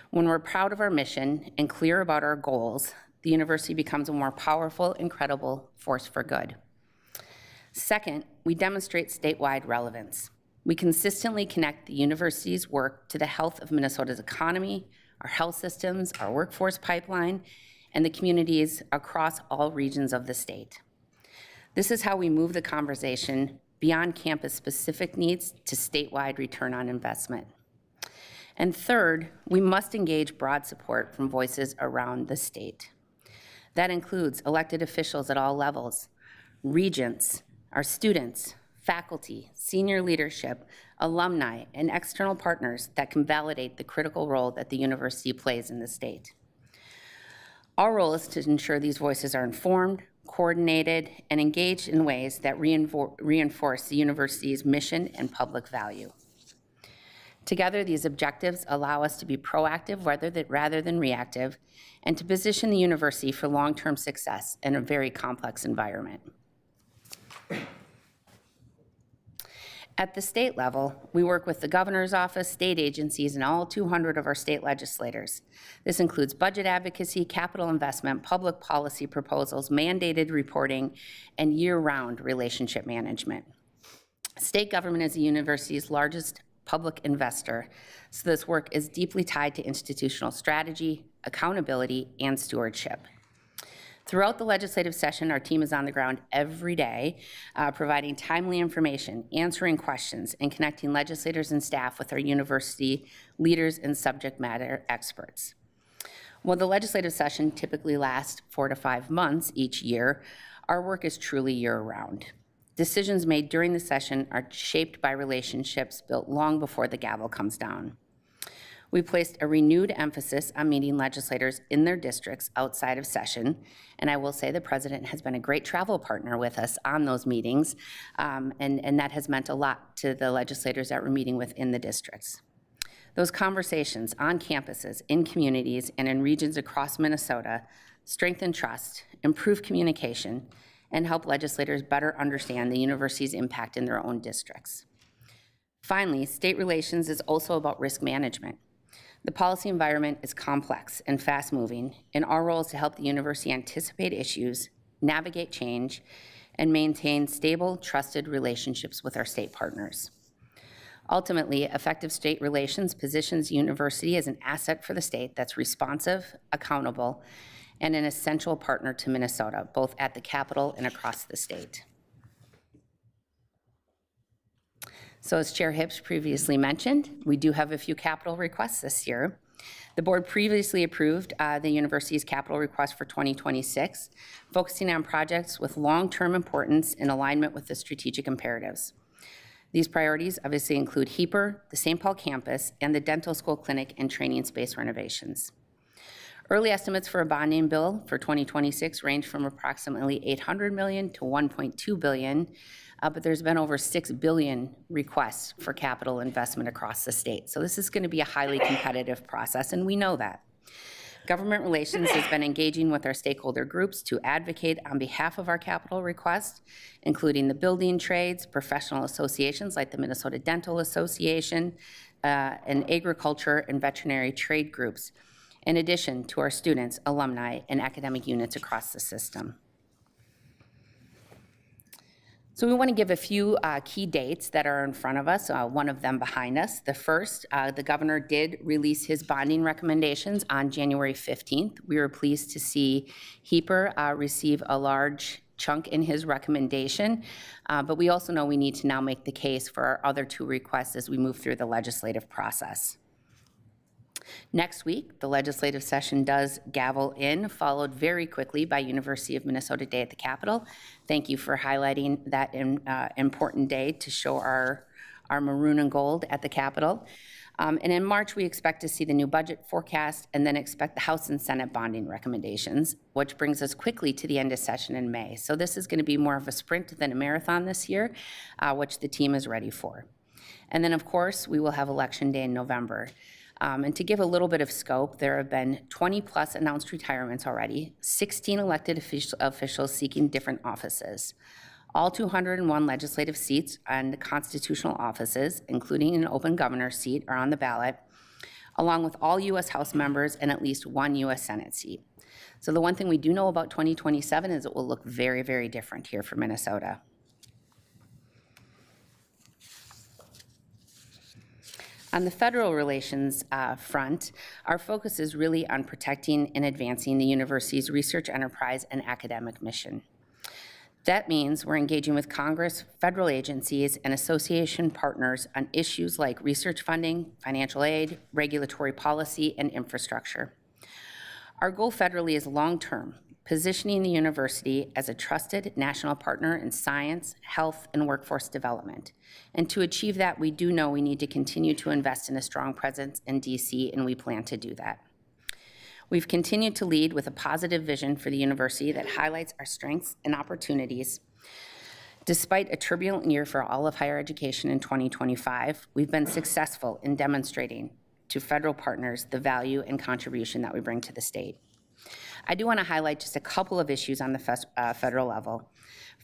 When we're proud of our mission and clear about our goals, the university becomes a more powerful and credible force for good. Second, we demonstrate statewide relevance. We consistently connect the university's work to the health of Minnesota's economy, our health systems, our workforce pipeline, and the communities across all regions of the state. This is how we move the conversation beyond campus-specific needs to statewide return on investment. And third, we must engage broad support from voices around the state. That includes elected officials at all levels, regents, our students, faculty, senior leadership, alumni, and external partners that can validate the critical role that the university plays in the state. Our role is to ensure these voices are informed, coordinated, and engaged in ways that reinforce the university's mission and public value. Together, these objectives allow us to be proactive rather than reactive, and to position the university for long-term success in a very complex environment. At the state level, we work with the governor's office, state agencies, and all 200 of our state legislators. This includes budget advocacy, capital investment, public policy proposals, mandated reporting, and year-round relationship management. State government is the university's largest public investor, so this work is deeply tied to institutional strategy, accountability, and stewardship. Throughout the legislative session, our team is on the ground every day, providing timely information, answering questions, and connecting legislators and staff with our university leaders and subject matter experts. While the legislative session typically lasts 4 to 5 months each year, our work is truly year-round. Decisions made during the session are shaped by relationships built long before the gavel comes down. We placed a renewed emphasis on meeting legislators in their districts outside of session, and I will say the president has been a great travel partner with us on those meetings, and that has meant a lot to the legislators that we're meeting with in the districts. Those conversations on campuses, in communities, and in regions across Minnesota strengthen trust, improve communication, and help legislators better understand the university's impact in their own districts. Finally, state relations is also about risk management. The policy environment is complex and fast-moving, and our role is to help the university anticipate issues, navigate change, and maintain stable, trusted relationships with our state partners. Ultimately, effective state relations positions the university as an asset for the state that's responsive, accountable, and an essential partner to Minnesota, both at the Capitol and across the state. So as Chair Hips previously mentioned, we do have a few capital requests this year. The board previously approved the university's capital request for 2026, focusing on projects with long-term importance in alignment with the strategic imperatives. These priorities obviously include HEAPR, the St. Paul campus, and the dental school clinic and training space renovations. Early estimates for a bonding bill for 2026 range from approximately $800 million to $1.2 billion, but there's been over $6 billion requests for capital investment across the state. So this is going to be a highly competitive process, and we know that. Government Relations has been engaging with our stakeholder groups to advocate on behalf of our capital request, including the building trades, professional associations like the Minnesota Dental Association, and agriculture and veterinary trade groups, in addition to our students, alumni, and academic units across the system. So we want to give a few key dates that are in front of us, one of them behind us. The first, the governor did release his bonding recommendations on January 15th. We were pleased to see HEAPR receive a large chunk in his recommendation, but we also know we need to now make the case for our other two requests as we move through the legislative process. Next week, the legislative session does gavel in, followed very quickly by University of Minnesota Day at the Capitol. Thank you for highlighting that important day to show our maroon and gold at the Capitol. And in March, we expect to see the new budget forecast and then expect the House and Senate bonding recommendations, which brings us quickly to the end of session in May. So this is going to be more of a sprint than a marathon this year, which the team is ready for. And then, of course, we will have Election Day in November. And to give a little bit of scope, there have been 20 plus announced retirements already, 16 elected officials seeking different offices. All 201 legislative seats and constitutional offices, including an open governor's seat, are on the ballot, along with all U.S. House members and at least one U.S. Senate seat. So the one thing we do know about 2027 is it will look very, very different here for Minnesota. On the federal relations front, our focus is really on protecting and advancing the university's research enterprise and academic mission. That means we're engaging with Congress, federal agencies, and association partners on issues like research funding, financial aid, regulatory policy, and infrastructure. Our goal federally is long-term, positioning the university as a trusted national partner in science, health, and workforce development. And to achieve that, we do know we need to continue to invest in a strong presence in DC, and we plan to do that. We've continued to lead with a positive vision for the university that highlights our strengths and opportunities. Despite a turbulent year for all of higher education in 2025, we've been successful in demonstrating to federal partners the value and contribution that we bring to the state. I do want to highlight just a couple of issues on the federal level.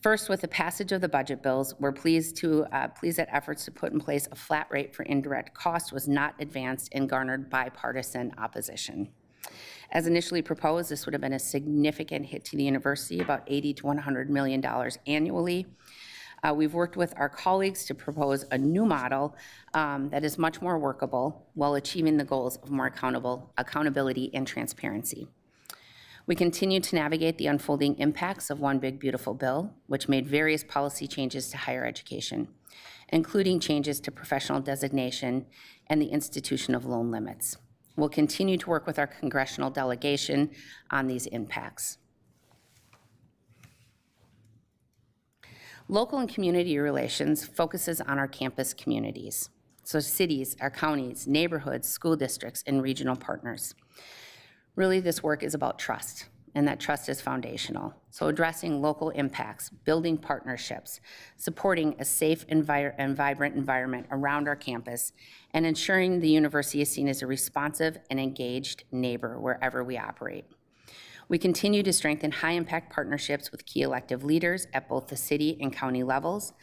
First, with the passage of the budget bills, we're pleased that efforts to put in place a flat rate for indirect cost was not advanced and garnered bipartisan opposition. As initially proposed, this would have been a significant hit to the university, about $80 to $100 million annually. We've worked with our colleagues to propose a new model that is much more workable while achieving the goals of more accountability and transparency. We continue to navigate the unfolding impacts of One Big Beautiful Bill, which made various policy changes to higher education, including changes to professional designation and the institution of loan limits. We'll continue to work with our congressional delegation on these impacts. Local and community relations focuses on our campus communities, so cities, our counties, neighborhoods, school districts, and regional partners. Really, this work is about trust, and that trust is foundational. So addressing local impacts, building partnerships, supporting a safe and vibrant environment around our campus, and ensuring the university is seen as a responsive and engaged neighbor wherever we operate. We continue to strengthen high-impact partnerships with key elective leaders at both the city and county levels,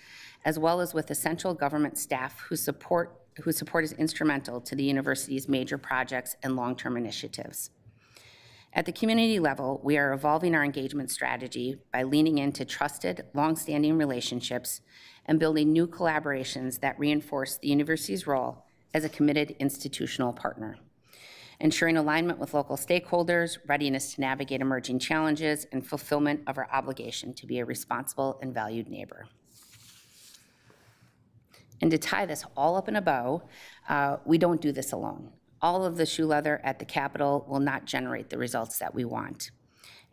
as well as with essential government staff whose support is instrumental to the university's major projects and long-term initiatives. At the community level, we are evolving our engagement strategy by leaning into trusted, long-standing relationships and building new collaborations that reinforce the university's role as a committed institutional partner. Ensuring alignment with local stakeholders, readiness to navigate emerging challenges, and fulfillment of our obligation to be a responsible and valued neighbor. And to tie this all up in a bow, we don't do this alone. All of the shoe leather at the Capitol will not generate the results that we want.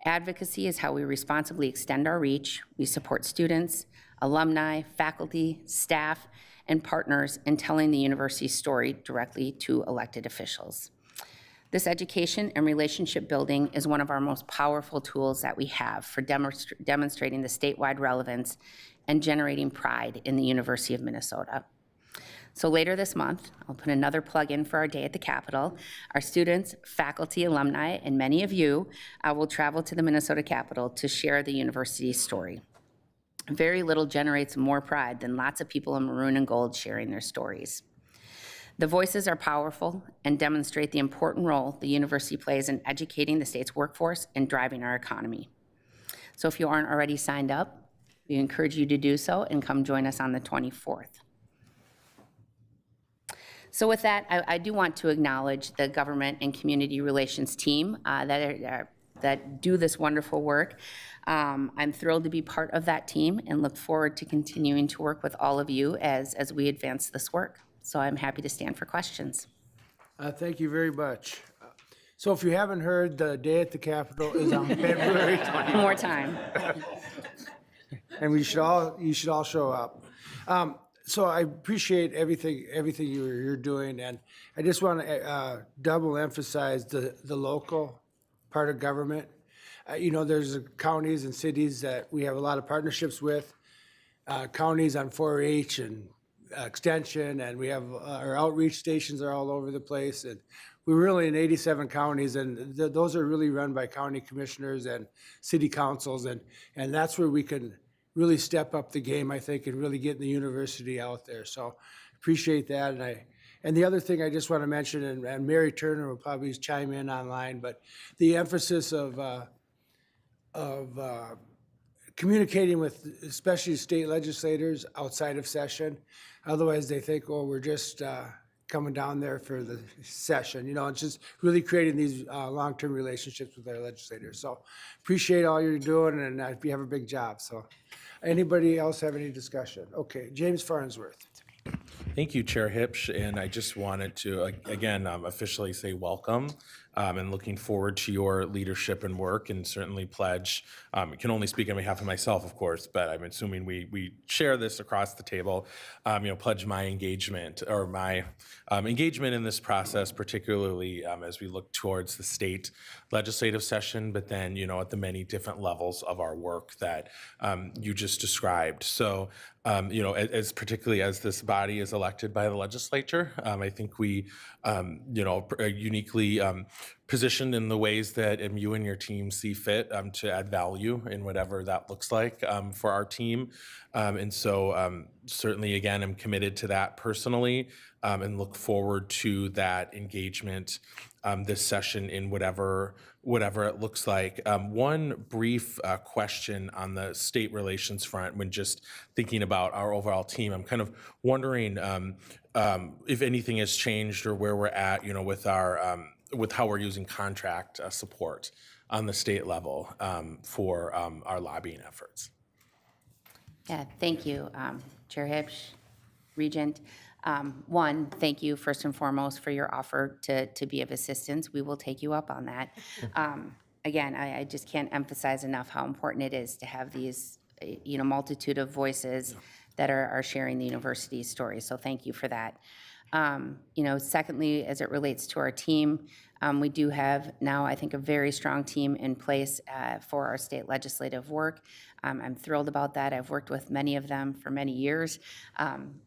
Advocacy is how we responsibly extend our reach. We support students, alumni, faculty, staff, and partners in telling the university's story directly to elected officials. This education and relationship building is one of our most powerful tools that we have for demonstrating the statewide relevance and generating pride in the University of Minnesota. So later this month, I'll put another plug in for our day at the Capitol. Our students, faculty, alumni, and many of you will travel to the Minnesota Capitol to share the university's story. Very little generates more pride than lots of people in maroon and gold sharing their stories. The voices are powerful and demonstrate the important role the university plays in educating the state's workforce and driving our economy. So if you aren't already signed up, we encourage you to do so and come join us on the 24th. So with that, I do want to acknowledge the government and community relations team that do this wonderful work. I'm thrilled to be part of that team and look forward to continuing to work with all of you as we advance this work. So I'm happy to stand for questions. Thank you very much. So if you haven't heard, the day at the Capitol is on February 20th. More time. And you should all show up. So I appreciate everything you're doing, and I just want to double emphasize the local part of government. There's counties and cities that we have a lot of partnerships with, counties on 4-H and extension, and we have our outreach stations are all over the place, and we're really in 87 counties, and those are really run by county commissioners and city councils, and that's where we can really step up the game, I think, and really get the university out there. So appreciate that. And the other thing I just want to mention, and Mary Turner will probably chime in online, but the emphasis of communicating with especially state legislators outside of session. Otherwise, they think, oh, we're just coming down there for the session. It's just really creating these long-term relationships with our legislators. So appreciate all you're doing, and you have a big job. So anybody else have any discussion? Okay, James Farnsworth. Thank you, Chair Hipsch, and I just wanted to, again, officially say welcome and looking forward to your leadership and work, and certainly pledge, can only speak on behalf of myself, of course, but I'm assuming we share this across the table, pledge my engagement or my engagement in this process, particularly as we look towards the state legislative session, but then, at the many different levels of our work that you just described. So, as particularly as this body is elected by the legislature, I think we, are uniquely positioned in the ways that you and your team see fit to add value in whatever that looks like for our team. And so certainly, again, I'm committed to that personally and look forward to that engagement this session in whatever it looks like. One brief question on the state relations front when just thinking about our overall team. I'm kind of wondering if anything has changed or where we're at, with our with how we're using contract support on the state level for our lobbying efforts. Yeah, thank you, Chair Hipsch, Regent. One, thank you first and foremost for your offer to be of assistance. We will take you up on that. Again, I just can't emphasize enough how important it is to have these, multitude of voices that are sharing the university's story. So thank you for that. Secondly, as it relates to our team, we do have now, I think, a very strong team in place for our state legislative work. I'm thrilled about that. I've worked with many of them for many years,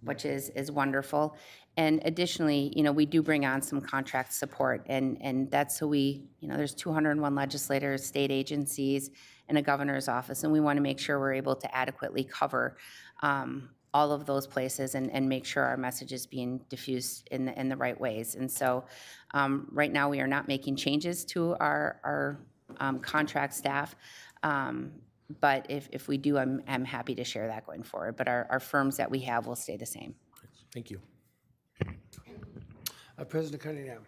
which is wonderful. And additionally, we do bring on some contract support, and that's so there's 201 legislators, state agencies, and a governor's office, and we want to make sure we're able to adequately cover all of those places and make sure our message is being diffused in the right ways. And so right now we are not making changes to our contract staff, but if we do, I'm happy to share that going forward. But our firms that we have will stay the same. Thank you. President Cunningham.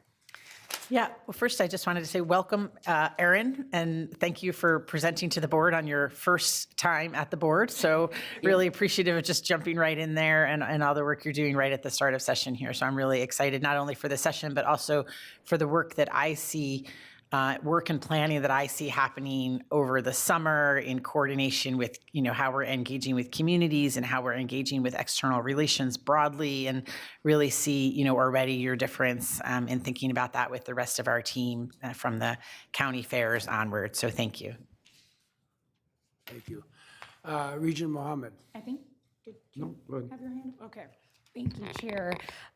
Yeah, well, first I just wanted to say welcome, Erin, and thank you for presenting to the board on your first time at the board. So really appreciative of just jumping right in there and all the work you're doing right at the start of session here. So I'm really excited not only for the session, but also for the work that I see, work and planning that I see happening over the summer in coordination with, how we're engaging with communities and how we're engaging with external relations broadly, and really see, already your difference in thinking about that with the rest of our team from the county fairs onward. So thank you. Thank you. Regent Mohammed. I think. Did you No, go ahead. have your hand up? Okay. Thank you, Chair.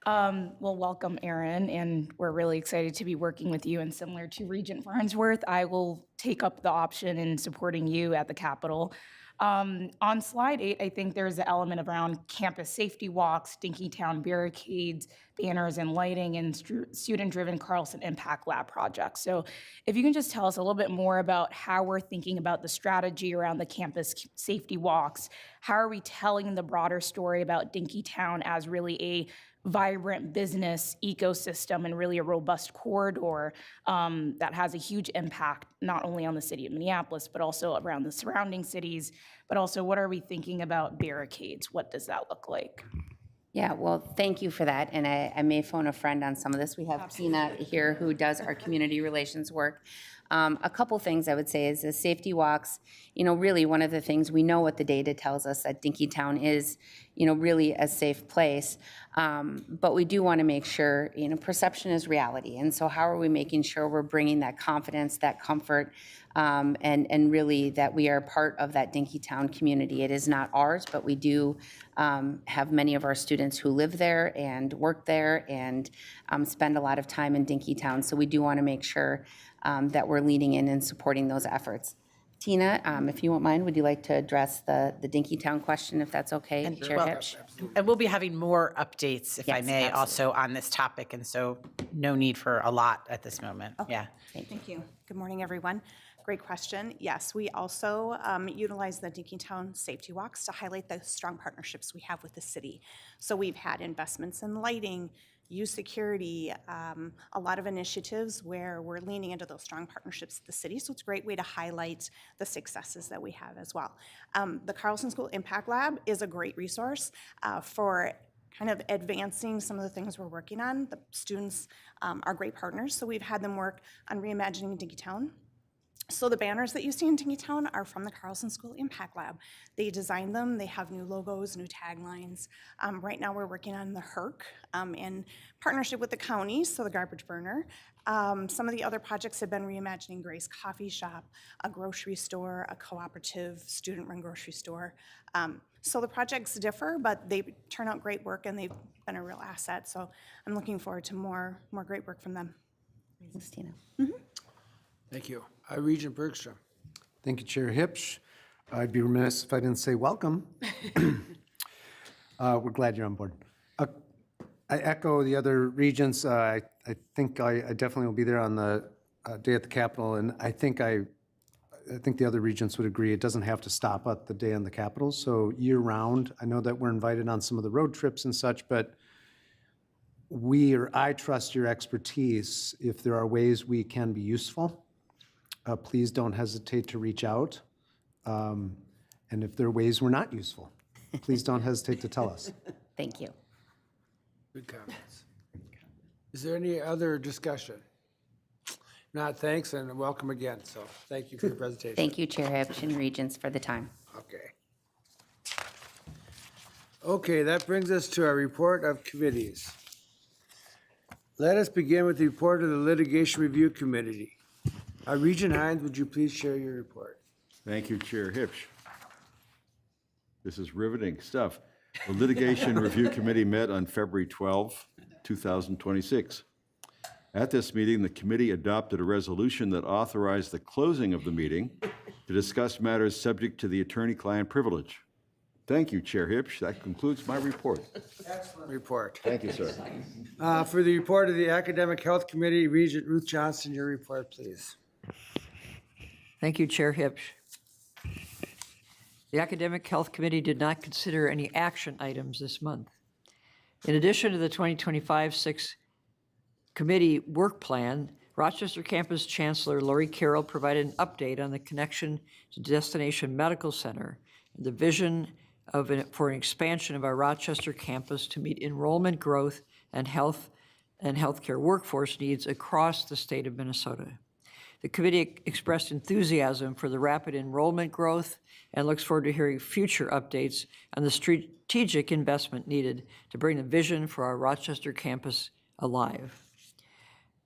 Well, welcome, Erin, and we're really excited to be working with you. And similar to Regent Farnsworth, I will take up the option in supporting you at the Capitol. On slide 8, I think there's an element around campus safety walks, Dinkytown barricades, banners and lighting, and student-driven Carlson Impact Lab projects. So if you can just tell us a little bit more about how we're thinking about the strategy around the campus safety walks. How are we telling the broader story about Dinkytown as really a vibrant business ecosystem and really a robust corridor that has a huge impact not only on the city of Minneapolis, but also around the surrounding cities, but also what are we thinking about barricades? What does that look like? Yeah, well, thank you for that. And I may phone a friend on some of this. We have Tina here who does our community relations work. A couple things I would say is the safety walks, really one of the things we know what the data tells us that Dinkytown is, really a safe place. But we do want to make sure, perception is reality. And so how are we making sure we're bringing that confidence, that comfort, and really that we are part of that Dinkytown community. It is not ours, but we do have many of our students who live there and work there and spend a lot of time in Dinkytown. So we do want to make sure that we're leaning in and supporting those efforts. Tina, if you won't mind, would you like to address the Dinkytown question, if that's okay, Chair Hipsch? And we'll be having more updates, if I Yes, may, absolutely. also on this topic, and so no need for a lot at this moment. Yeah. Thank you. Good morning, everyone. Great question. Yes, we also utilize the Dinkytown safety walks to highlight the strong partnerships we have with the city. So we've had investments in lighting, youth security, a lot of initiatives where we're leaning into those strong partnerships with the city. So it's a great way to highlight the successes that we have as well. The Carlson School Impact Lab is a great resource for kind of advancing some of the things we're working on. The students are great partners, so we've had them work on reimagining Dinkytown. So the banners that you see in Dinkytown are from the Carlson School Impact Lab. They designed them, they have new logos, new taglines. Right now we're working on the HERC in partnership with the county, so the garbage burner. Some of the other projects have been reimagining Grace Coffee Shop, a grocery store, a cooperative student-run grocery store. So the projects differ, but they turn out great work and they've been a real asset. So I'm looking forward to more great work from them. Christina. Thank you. Regent Bergstrom. Thank you, Chair Hipsch. I'd be remiss if I didn't say welcome. We're glad you're on board. I echo the other regents. I think I definitely will be there on the day at the Capitol, and I think the other regents would agree it doesn't have to stop at the day on the Capitol. So year-round, I know that we're invited on some of the road trips and such, but I trust your expertise. If there are ways we can be useful, please don't hesitate to reach out. And if there are ways we're not useful, please don't hesitate to tell us. Thank you. Good comments. Is there any other discussion? Not, thanks, and welcome again. So thank you for your presentation. Thank you, Chair Hipsch and Regents, for the time. Okay. Okay, that brings us to our report of committees. Let us begin with the report of the Litigation Review Committee. Regent Hines, would you please share your report? Thank you, Chair Hipsch. This is riveting stuff. The Litigation Review Committee met on February 12, 2026. At this meeting, the committee adopted a resolution that authorized the closing of the meeting to discuss matters subject to the attorney-client privilege. Thank you, Chair Hipsch. That concludes my report. Excellent report. Thank you, sir. For the report of the Academic Health Committee, Regent Ruth Johnson, your report, please. Thank you, Chair Hipsch. The Academic Health Committee did not consider any action items this month. In addition to the 2025-6 committee work plan, Rochester Campus Chancellor Lori Carroll provided an update on the connection to Destination Medical Center and the vision for an expansion of our Rochester campus to meet enrollment growth and healthcare workforce needs across the state of Minnesota. The committee expressed enthusiasm for the rapid enrollment growth and looks forward to hearing future updates on the strategic investment needed to bring the vision for our Rochester campus alive.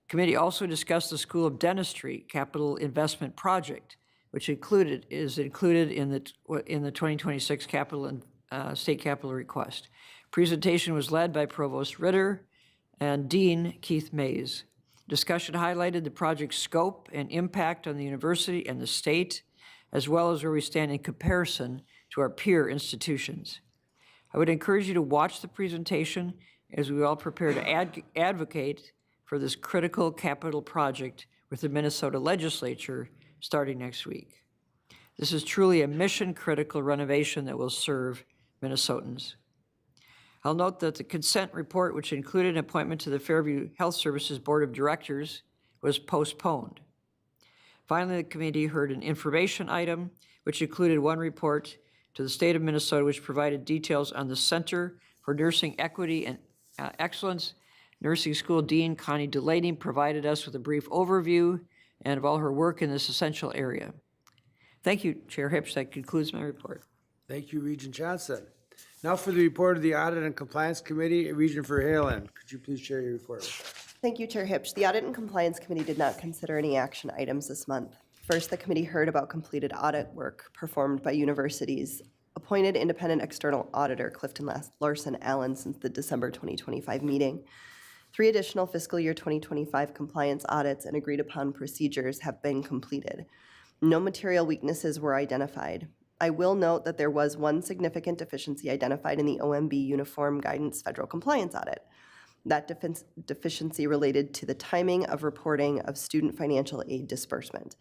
Committee also discussed the School of Dentistry capital investment project, which is included in the 2026 capital and state capital request. Presentation was led by Provost Ritter and Dean Keith Mays. Discussion highlighted the project's scope and impact on the university and the state, as well as where we stand in comparison to our peer institutions. I would encourage you to watch the presentation as we all prepare to advocate for this critical capital project with the Minnesota legislature starting next week. This is truly a mission-critical renovation that will serve Minnesotans. I'll note that the consent report, which included an appointment to the Fairview Health Services Board of Directors, was postponed. Finally, the committee heard an information item, which included one report to the state of Minnesota, which provided details on the Center for Nursing Equity and Excellence. Nursing School Dean Connie Delaney provided us with a brief overview and of all her work in this essential area. Thank you, Chair Hipsch. That concludes my report. Thank you, Regent Johnson. Now for the report of the Audit and Compliance Committee, Regent Verhalen. Could you please share your report? Thank you, Chair Hipsch. The Audit and Compliance Committee did not consider any action items this month. First, the committee heard about completed audit work performed by universities, appointed independent external auditor Clifton Larson Allen since the December 2025 meeting. 3 additional fiscal year 2025 compliance audits and agreed upon procedures have been completed. No material weaknesses were identified. I will note that there was one significant deficiency identified in the OMB Uniform Guidance Federal Compliance Audit. That deficiency related to the timing of reporting of student financial aid disbursement.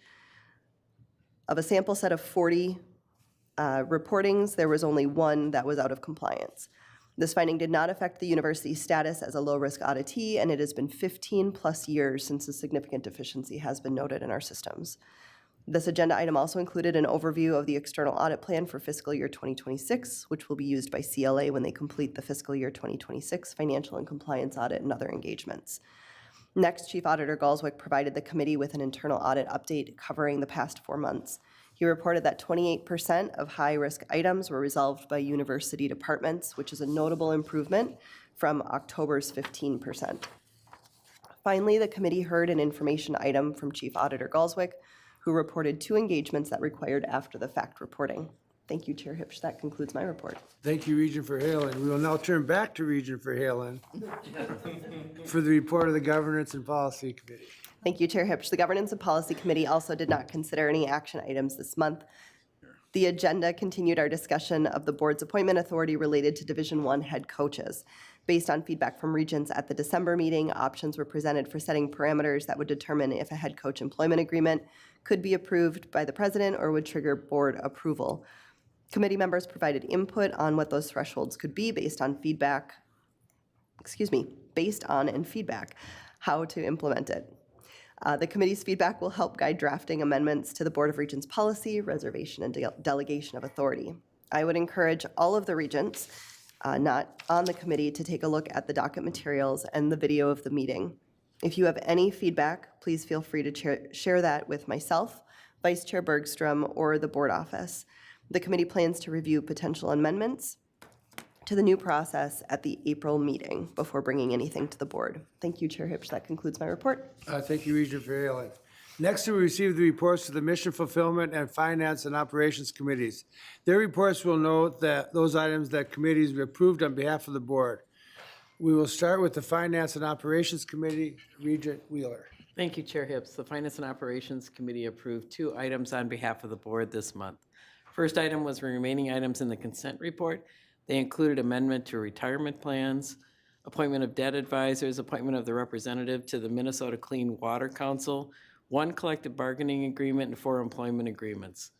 Of a sample set of 40 reportings, there was only one that was out of compliance. This finding did not affect the university's status as a low-risk auditee, and it has been 15+ years since a significant deficiency has been noted in our systems. This agenda item also included an overview of the external audit plan for fiscal year 2026, which will be used by CLA when they complete the fiscal year 2026 financial and compliance audit and other engagements. Next, Chief Auditor Galswick provided the committee with an internal audit update covering the past 4 months. He reported that 28% of high-risk items were resolved by university departments, which is a notable improvement from October's 15%. Finally, the committee heard an information item from Chief Auditor Galswick, who reported 2 engagements that required after-the-fact reporting. Thank you, Chair Hipsch. That concludes my report. Thank you, Regent Verhalen. We will now turn back to Regent Verhalen for the report of the Governance and Policy Committee. Thank you, Chair Hipsch. The Governance and Policy Committee also did not consider any action items this month. The agenda continued our discussion of the board's appointment authority related to Division I head coaches. Based on feedback from Regents at the December meeting, options were presented for setting parameters that would determine if a head coach employment agreement could be approved by the president or would trigger board approval. Committee members provided input on what those thresholds could be based on and feedback, how to implement it. The committee's feedback will help guide drafting amendments to the Board of Regents policy, reservation, and delegation of authority. I would encourage all of the regents not on the committee to take a look at the docket materials and the video of the meeting. If you have any feedback, please feel free to share that with myself, Vice Chair Bergstrom, or the board office. The committee plans to review potential amendments to the new process at the April meeting before bringing anything to the board. Thank you, Chair Hipsch. That concludes my report. Thank you, Regent Verhalen. Next, we receive the reports to the Mission Fulfillment and Finance and Operations Committees. Their reports will note that those items that committees approved on behalf of the board. We will start with the Finance and Operations Committee, Regent Wheeler. Thank you, Chair Hips. The Finance and Operations Committee approved 2 items on behalf of the board this month. First item was remaining items in the consent report. They included amendment to retirement plans, appointment of debt advisors, appointment of the representative to the Minnesota Clean Water Council, 1 collective bargaining agreement, and 4 employment agreements.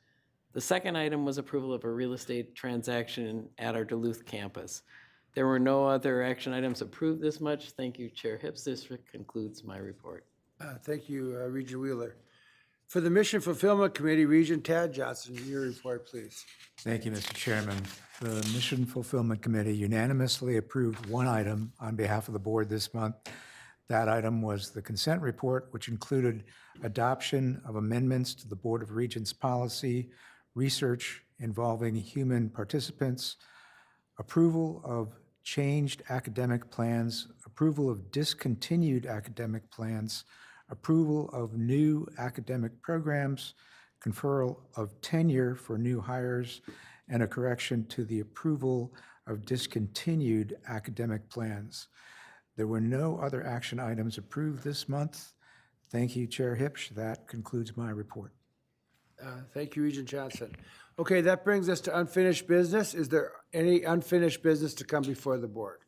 The second item was approval of a real estate transaction at our Duluth campus. There were no other action items approved this much. Thank you, Chair Hips. This concludes my report. Thank you, Regent Wheeler. For the Mission Fulfillment Committee, Regent Tad Johnson, your report, please. Thank you, Mr. Chairman. The Mission Fulfillment Committee unanimously approved 1 item on behalf of the board this month. That item was the consent report, which included adoption of amendments to the Board of Regents policy, research involving human participants, approval of changed academic plans, approval of discontinued academic plans, approval of new academic programs, conferral of tenure for new hires, and a correction to the approval of discontinued academic plans. There were no other action items approved this month. Thank you, Chair Hipsch. That concludes my report. Thank you, Regent Johnson. Okay, that brings us to unfinished business. Is there any unfinished business to come before the board?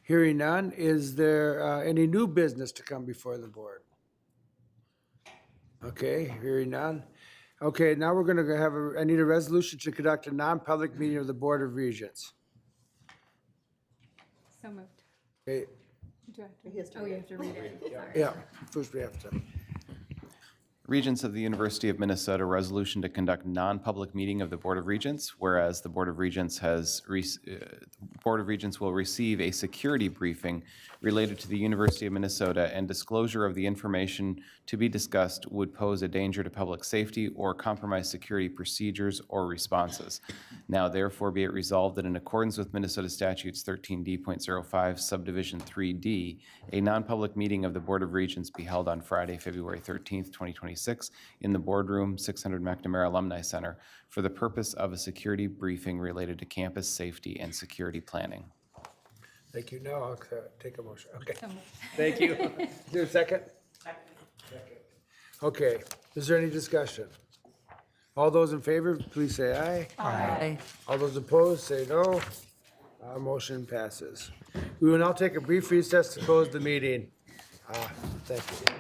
Hearing none, is there any new business to come before the board? Okay, hearing none. Okay, now we're going to have I need a resolution to conduct a non-public meeting of the Board of Regents. So moved. Okay. Do I have to? Oh, you have to read it. Yeah, first we have to. Regents of the University of Minnesota resolution to conduct non-public meeting of the Board of Regents, whereas the Board of Regents will receive a security briefing related to the University of Minnesota, and disclosure of the information to be discussed would pose a danger to public safety or compromise security procedures or responses. Now therefore be it resolved that in accordance with Minnesota Statutes 13D.05 subdivision 3D, a non-public meeting of the Board of Regents be held on Friday, February 13th, 2026 in the boardroom, 600 McNamara Alumni Center, for the purpose of a security briefing related to campus safety and security planning. Thank you. Now I'll take a motion. Okay. Thank you. Is there a second? Second. Okay. Is there any discussion? All those in favor, please say aye. Aye. All those opposed, say no. Motion passes. We will now take a brief recess to close the meeting. Thank you.